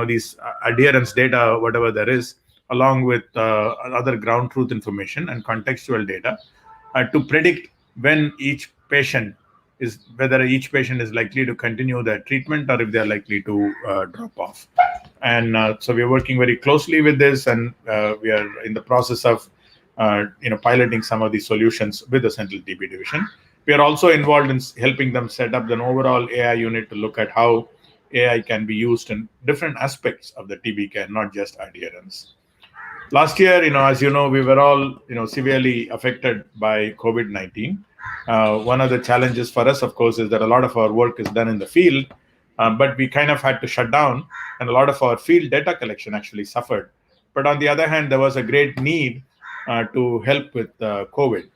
these adherence data, whatever there is, along with other ground truth information and contextual data to predict when each patient whether each patient is likely to continue their treatment or if they are likely to drop off. And so we are working very closely with this, and we are in the process of piloting some of these solutions with the Central TB Division. We are also involved in helping them set up an overall AI unit to look at how AI can be used in different aspects of the TB care, not just adherence. Last year, as you know, we were all, severely affected by COVID-19. One of the challenges for us, of course, is that a lot of our work is done in the field, but we kind of had to shut down, and a lot of our field data collection actually suffered. But on the other hand, there was a great need to help with COVID.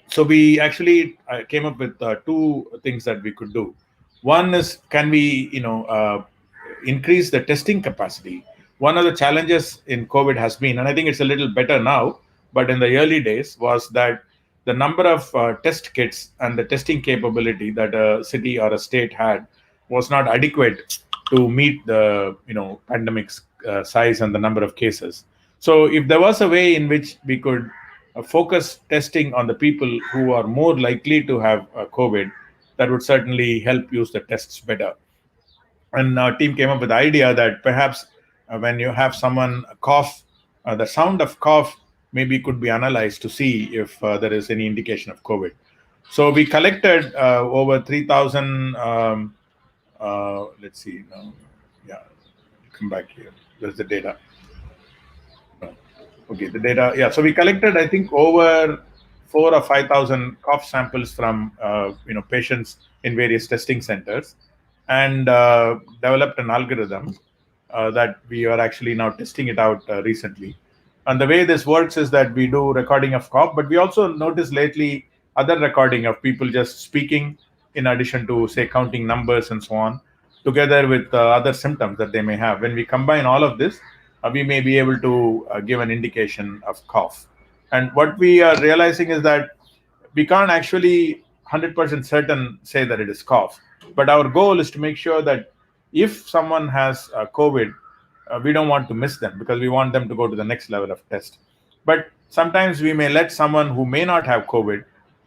So we actually came up with two things that we could do. One is, can we, increase the testing capacity? One of the challenges in COVID has been, and I think it's a little better now, but in the early days was that the number of test kits and the testing capability that a city or a state had was not adequate to meet the pandemic's size and the number of cases. So if there was a way in which we could focus testing on the people who are more likely to have COVID, that would certainly help use the tests better. And our team came up with the idea that perhaps when you have someone cough, the sound of cough maybe could be analyzed to see if there is any indication of COVID. So we collected over 3,000. Let's see now. Yeah, come back here. There's the data. Okay, the data. Yeah, so we collected, I think, over 4,000 or 5,000 cough samples from patients in various testing centers, and developed an algorithm that we are actually now testing it out recently. And the way this works is that we do recording of cough, but we also notice lately other recording of people just speaking in addition to, say, counting numbers and so on, together with other symptoms that they may have. When we combine all of this, we may be able to give an indication of cough. And what we are realizing is that we can't actually 100% certain say that it is cough, but our goal is to make sure that if someone has COVID, we don't want to miss them because we want them to go to the next level of test. But sometimes we may let someone who may not have COVID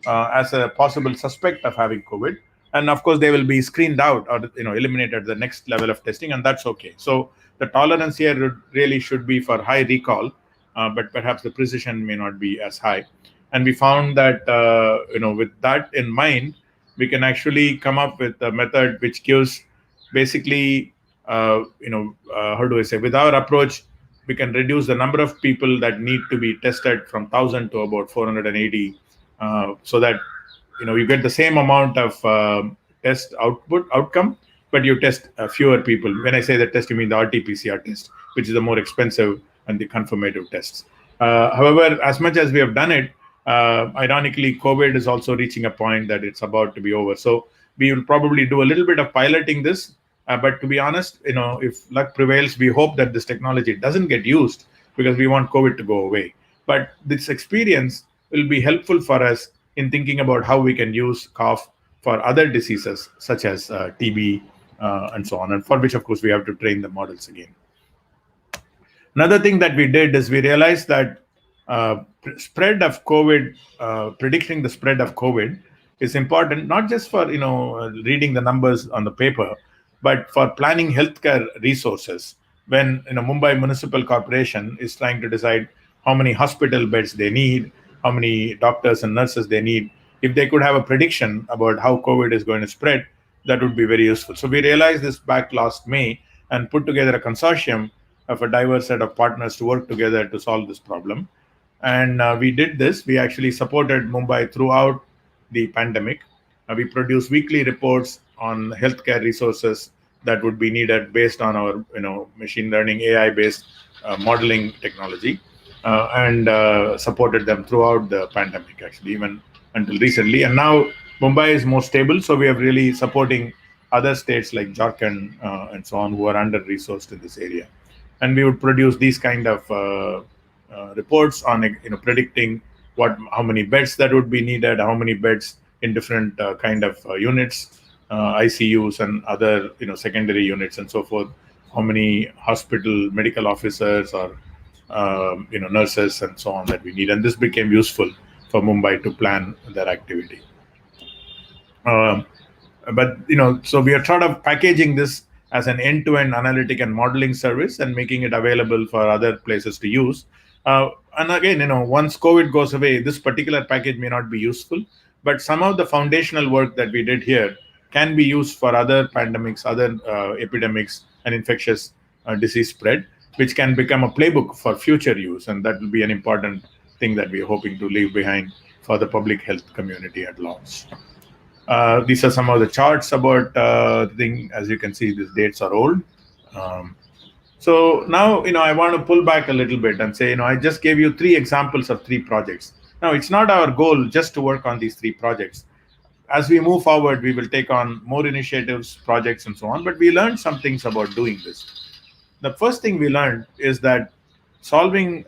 as a possible suspect of having COVID, and of course they will be screened out or eliminated at the next level of testing, and that's okay. So the tolerance here really should be for high recall, but perhaps the precision may not be as high. And we found that with that in mind, we can actually come up with a method which gives basically how do I say, with our approach, we can reduce the number of people that need to be tested from 1,000 to about 480, so that you get the same amount of test outcome, but you test fewer people. When I say the test, you mean the RT-PCR test, which is the more expensive and the confirmative tests. However, as much as we have done it, ironically, COVID is also reaching a point that it's about to be over. So we will probably do a little bit of piloting this. But to be honest, if luck prevails, we hope that this technology doesn't get used because we want COVID to go away. But this experience will be helpful for us in thinking about how we can use cough for other diseases such as TB and so on, and for which, of course, we have to train the models again. Another thing that we did is we realized that spread of COVID, predicting the spread of COVID is important, not just for reading the numbers on the paper, but for planning healthcare resources. When Mumbai Municipal Corporation is trying to decide how many hospital beds they need, how many doctors and nurses they need, if they could have a prediction about how COVID is going to spread, that would be very useful. So we realized this back last May and put together a consortium of a diverse set of partners to work together to solve this problem. And we did this. We actually supported Mumbai throughout the pandemic. We produced weekly reports on healthcare resources that would be needed based on our machine learning AI-based modeling technology, and supported them throughout the pandemic, actually, even until recently. And now Mumbai is more stable, so we are really supporting other states like Jharkhand and so on who are under-resourced in this area. And we would produce these kind of reports on predicting how many beds that would be needed, how many beds in different kind of units, ICUs and other secondary units and so forth, how many hospital medical officers or nurses and so on that we need. And this became useful for Mumbai to plan their activity. But so we are sort of packaging this as an end-to-end analytic and modeling service and making it available for other places to use. And again, once COVID goes away, this particular package may not be useful, but some of the foundational work that we did here can be used for other pandemics, other epidemics, and infectious disease spread, which can become a playbook for future use. And that will be an important thing that we are hoping to leave behind for the public health community at large. These are some of the charts about the thing. As you can see, these dates are old. So now, I want to pull back a little bit and say, I just gave you 3 examples of 3 projects. Now, it's not our goal just to work on these 3 projects. As we move forward, we will take on more initiatives, projects, and so on. But we learned some things about doing this. The first thing we learned is that solving,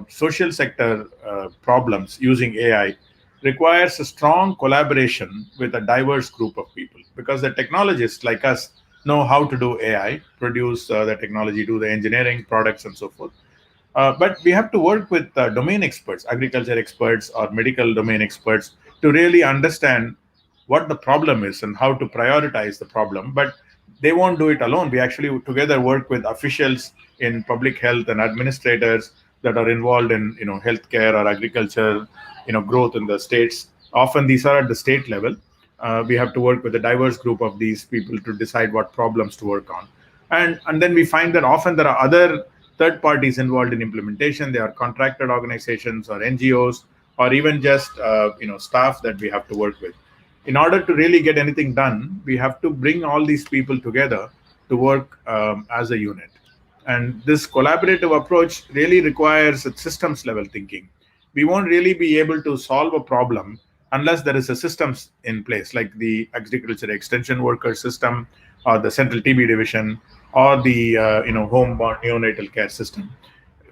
social sector problems using AI requires a strong collaboration with a diverse group of people, because the technologists like us know how to do AI, produce the technology, do the engineering, products, and so forth. But we have to work with domain experts, agriculture experts or medical domain experts, to really understand what the problem is and how to prioritize the problem. But they won't do it alone. We actually together work with officials in public health and administrators that are involved in healthcare or agriculture, growth in the states. Often these are at the state level. We have to work with a diverse group of these people to decide what problems to work on. And then we find that often there are other third parties involved in implementation. They are contracted organizations or NGOs, or even just staff that we have to work with. In order to really get anything done, we have to bring all these people together to work as a unit. And this collaborative approach really requires a systems level thinking. We won't really be able to solve a problem unless there is a systems in place, like the agriculture extension worker system, or the central TB division, or the home born neonatal care system.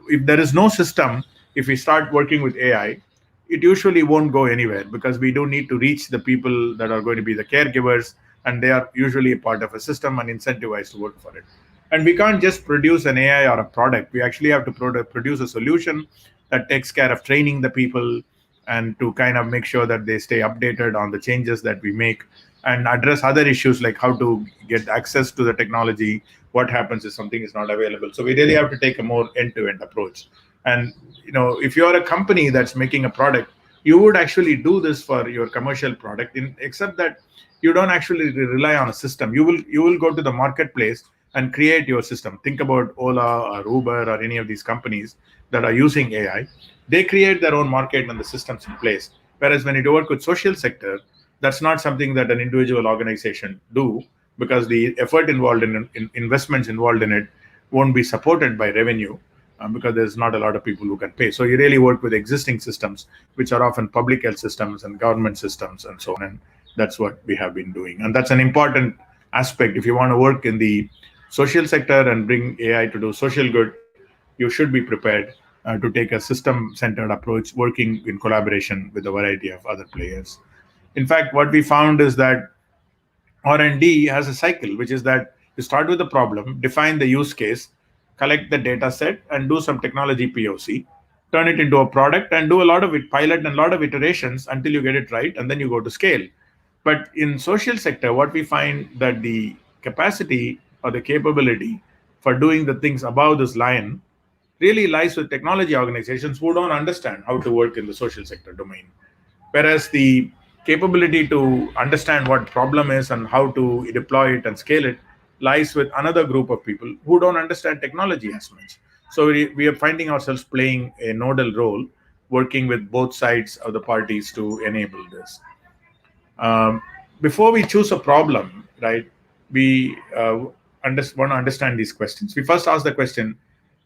If there is no system, if we start working with AI, it usually won't go anywhere, because we do need to reach the people that are going to be the caregivers, and they are usually a part of a system and incentivized to work for it. And we can't just produce an AI or a product. We actually have to produce a solution that takes care of training the people, and to kind of make sure that they stay updated on the changes that we make, and address other issues like how to get access to the technology, what happens if something is not available. So we really have to take a more end-to-end approach. And if you're a company that's making a product, you would actually do this for your commercial product, except that you don't actually rely on a system. You will go to the marketplace and create your system. Think about Ola or Uber or any of these companies that are using AI. They create their own market and the systems in place. Whereas when you work with social sector, that's not something that an individual organization do, because the effort involved in investments involved in it won't be supported by revenue, because there's not a lot of people who can pay. So you really work with existing systems, which are often public health systems and government systems and so on. And that's what we have been doing. And that's an important aspect. If you want to work in the social sector and bring AI to do social good, you should be prepared to take a system-centered approach, working in collaboration with a variety of other players. In fact, what we found is that R&D has a cycle, which is that you start with the problem, define the use case, collect the data set, and do some technology POC, turn it into a product, and do a lot of it, pilot and a lot of iterations until you get it right, and then you go to scale. But in social sector, what we find that the capacity or the capability for doing the things above this line really lies with technology organizations who don't understand how to work in the social sector domain. Whereas the capability to understand what problem is and how to deploy it and scale it lies with another group of people who don't understand technology as much. So we are finding ourselves playing a nodal role, working with both sides of the parties to enable this. Um, Before we choose a problem, right, we want to understand these questions. We first ask the question: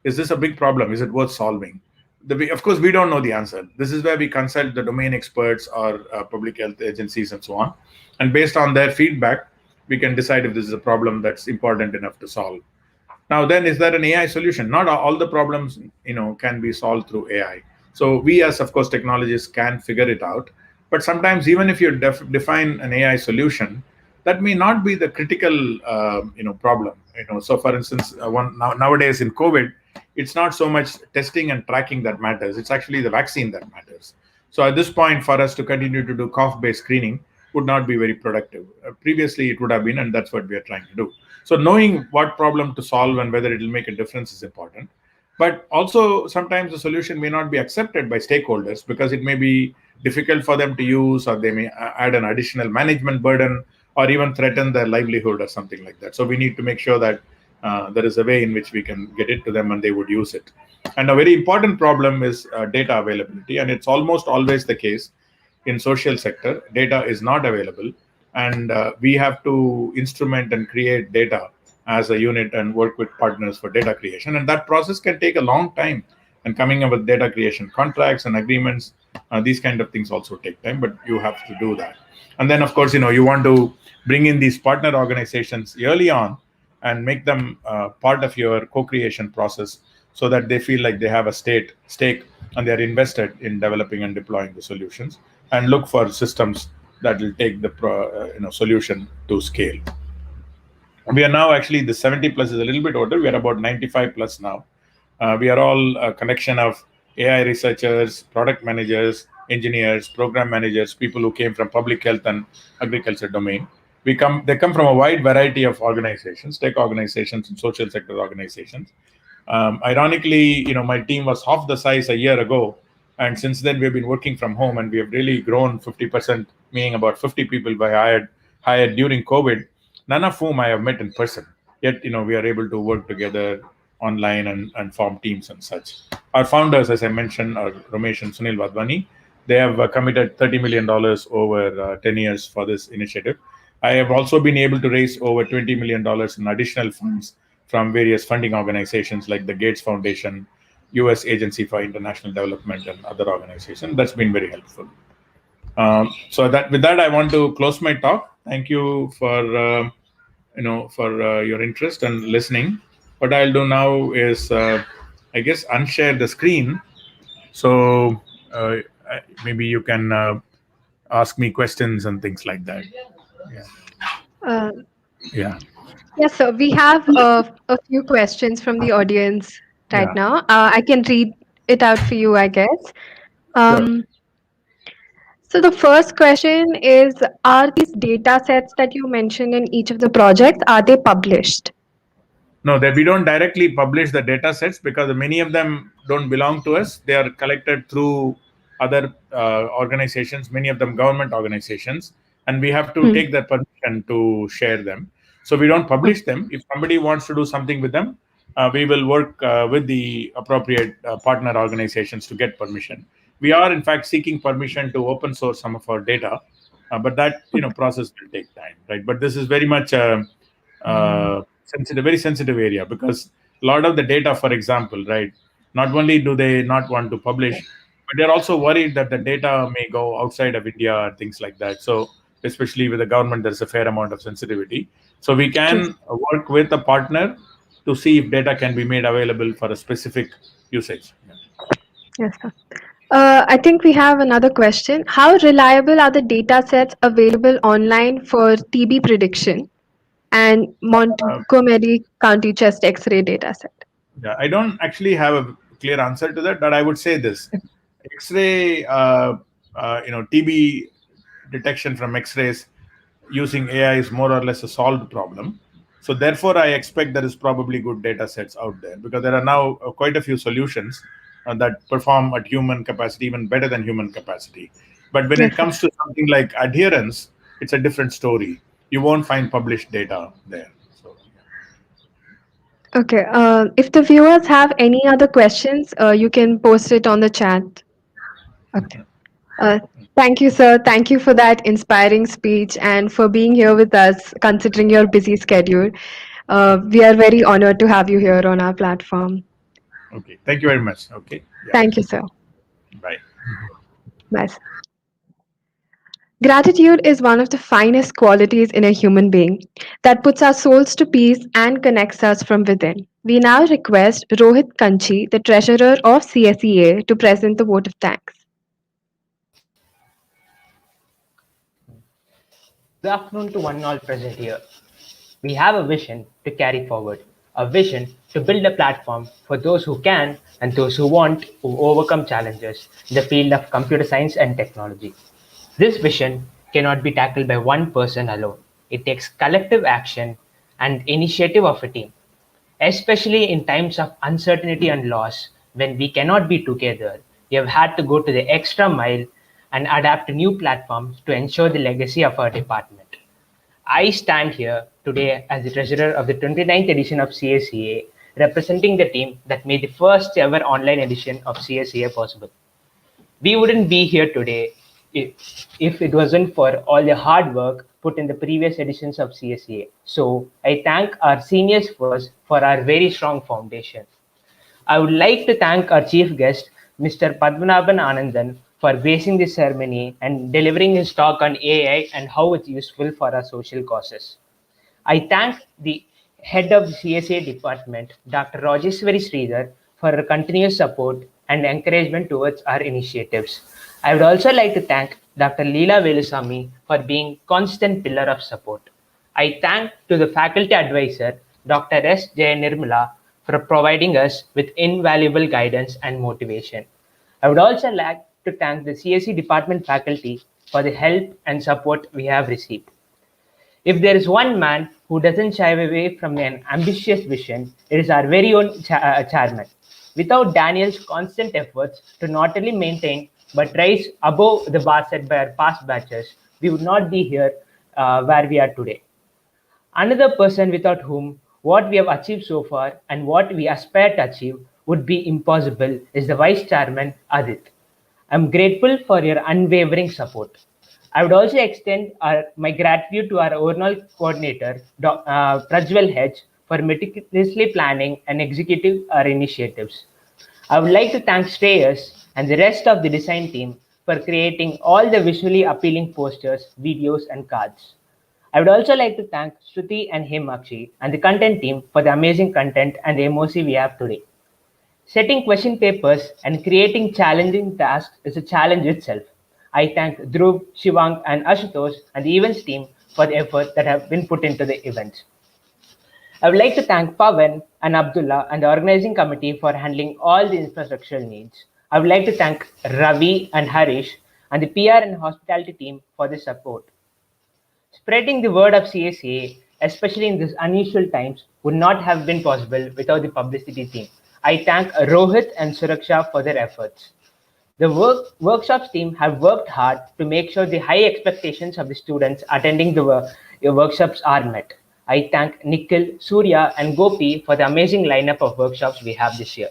is this a big problem? Is it worth solving? Of course, we don't know the answer. This is where we consult the domain experts or public health agencies and so on. And based on their feedback, we can decide if this is a problem that's important enough to solve. Now, then, is there an AI solution? Not all the problems, can be solved through AI. So we, as of course technologists, can figure it out. But sometimes, even if you define an AI solution, that may not be the critical, problem. So for instance, nowadays in COVID, it's not so much testing and tracking that matters. It's actually the vaccine that matters. So at this point, for us to continue to do cough-based screening would not be very productive. Previously, it would have been, and that's what we are trying to do. So knowing what problem to solve and whether it will make a difference is important. But also, sometimes the solution may not be accepted by stakeholders because it may be difficult for them to use, or they may add an additional management burden, or even threaten their livelihood or something like that. So we need to make sure that there is a way in which we can get it to them and they would use it. And a very important problem is data availability, and it's almost always the case in social sector. Data is not available, and we have to instrument and create data as a unit and work with partners for data creation. And that process can take a long time. And coming up with data creation contracts and agreements, these kind of things also take time, but you have to do that. And then, of course, you want to bring in these partner organizations early on and make them part of your co-creation process, so that they feel like they have a stake and they're invested in developing and deploying the solutions, and look for systems that will take the solution to scale. We are now actually, the 70 plus is a little bit older. We are about 95 plus now. We are all a connection of AI researchers, product managers, engineers, program managers, people who came from public health and agriculture domain. They come from a wide variety of organizations, tech organizations and social sector organizations. Ironically, my team was half the size a year ago, and since then we've been working from home, and we have really grown 50%, meaning about 50 people by hired during COVID, none of whom I have met in person. Yet, we are able to work together online and form teams and such. Our founders, as I mentioned, are Ramesh and Sunil Wadhwani. They have committed $30 million over 10 years for this initiative. I have also been able to raise over $20 million in additional funds from various funding organizations like the Gates Foundation, US Agency for International Development, and other organizations. That's been very helpful. So that with that, I want to close my talk. Thank you for your interest and listening. What I'll do now is, I guess, unshare the screen. So maybe you can ask me questions and things like that. Yeah.
Uh,
Yeah.
yes, sir. We have a few questions from the audience right
Yeah.
now. I can read it out for you, I guess.
Sure.
Um, so the first question is, are these data sets that you mentioned in each of the projects, are they published?
No, we don't directly publish the data sets because many of them don't belong to us. They are collected through other organizations, many of them government organizations, and we have to
Hmm.
take their permission to share them. So we don't publish them. If somebody wants to do something with them, we will work with the appropriate partner organizations to get permission. We are, in fact, seeking permission to open source some of our data, but that process will take time, right? But this is very much sensitive, very sensitive area because a lot of the data, for example, right, not only do they not want to publish, but they're also worried that the data may go outside of India and things like that. So especially with the government, there's a fair amount of sensitivity. So we
Yes.
can work with a partner to see if data can be made available for a specific usage. Yeah.
Yes, sir. I think we have another question. How reliable are the data sets available online for TB prediction and Montgomery County chest X-ray data set?
Yeah, I don't actually have a clear answer to that, but I would say this: X-ray, TB detection from X-rays using AI is more or less a solved problem. So therefore, I expect there is probably good data sets out there because there are now quite a few solutions that perform at human capacity, even better than human capacity. But when it
Yes, sir.
comes to something like adherence, it's a different story. You won't find published data there. So,
Okay. If the viewers have any other questions, you can post it on the chat. Okay. Uh, Thank you, sir. Thank you for that inspiring speech and for being here with us, considering your busy schedule. We are very honored to have you here on our platform.
okay, thank you very much. Okay, yeah,
Thank you, sir.
bye.
Bye, sir. Gratitude is one of the finest qualities in a human being that puts our souls to peace and connects us from within. We now request Rohit Kanchi, the treasurer of CSEA, to present the vote of thanks.
Good afternoon to one and all present here. We have a vision to carry forward, a vision to build a platform for those who can and those who want to overcome challenges in the field of computer science and technology. This vision cannot be tackled by one person alone. It takes collective action and initiative of a team, especially in times of uncertainty and loss when we cannot be together. We have had to go to the extra mile and adapt to new platforms to ensure the legacy of our department. I stand here today as the treasurer of the 29th edition of CSEA, representing the team that made the first ever online edition of CSEA possible. We wouldn't be here today if it wasn't for all the hard work put in the previous editions of CSEA. So I thank our seniors first for our very strong foundation. I would like to thank our chief guest, Mr. Padmanabhan Anandan, for gracing this ceremony and delivering his talk on AI and how it's useful for our social causes. I thank the head of the CSA department, Dr. Rajeshwari Sridhar, for her continuous support and encouragement towards our initiatives. I would also like to thank Dr. Leela Velusamy for being constant pillar of support. I thank to the faculty advisor, Dr. S. J. Nirmala, for providing us with invaluable guidance and motivation. I would also like to thank the CSE department faculty for the help and support we have received. If there is one man who doesn't shy away from an ambitious vision, it is our very own chairman. Without Daniel's constant efforts to not only maintain but rise above the bar set by our past batches, we would not be here where we are today. Another person without whom what we have achieved so far and what we aspire to achieve would be impossible is the Vice Chairman Adit. I'm grateful for your unwavering support. I would also extend my gratitude to our overall coordinator, Prajwal Hedge, for meticulously planning and executing our initiatives. I would like to thank Shreyas and the rest of the design team for creating all the visually appealing posters, videos, and cards. I would also like to thank Shruti and Himakshi and the content team for the amazing content and the emoji we have today. Setting question papers and creating challenging tasks is a challenge itself. I thank Dhruv, Shivang, and Ashutosh and the events team for the effort that have been put into the events. I would like to thank Pawan and Abdullah and the organizing committee for handling all the infrastructural needs. I would like to thank Ravi and Harish and the PR and hospitality team for the support. Spreading the word of CSA, especially in these unusual times, would not have been possible without the publicity team. I thank Rohit and Suraksha for their efforts. The workshops team have worked hard to make sure the high expectations of the students attending the workshops are met. I thank Nikhil, Surya, and Gopi for the amazing lineup of workshops we have this year.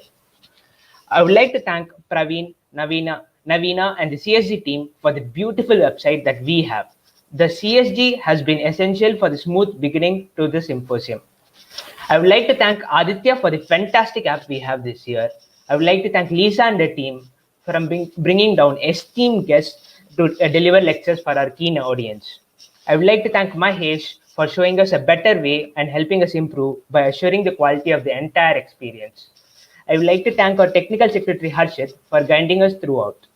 I would like to thank Praveen, Navina, and the CSG team for the beautiful website that we have. The CSG has been essential for the smooth beginning to the symposium. I would like to thank Aditya for the fantastic app we have this year. I would like to thank Lisa and the team for bringing down esteemed guests to deliver lectures for our keen audience. I would like to thank Mahesh for showing us a better way and helping us improve by assuring the quality of the entire experience. I would like to thank our technical secretary Harshit for guiding us throughout.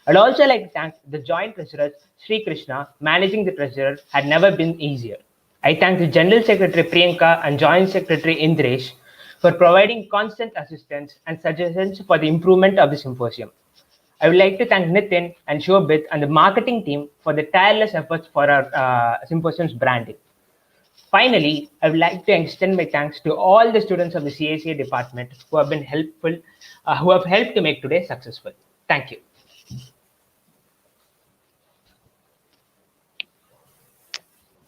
I'd also like to thank the joint treasurer Sri Krishna. Managing the treasurer had never been easier. I thank the General Secretary Priyanka and Joint Secretary Indresh for providing constant assistance and suggestions for the improvement of the symposium. I would like to thank Nitin and Shobit and the marketing team for the tireless efforts for our symposium's branding. Finally, I would like to extend my thanks to all the students of the CACA department who have been helpful, who have helped to make today successful. Thank you.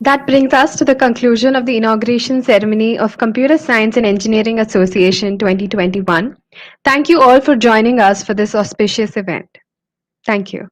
That brings us to the conclusion of the inauguration ceremony of Computer Science and Engineering Association 2021. Thank you all for joining us for this auspicious event. Thank you.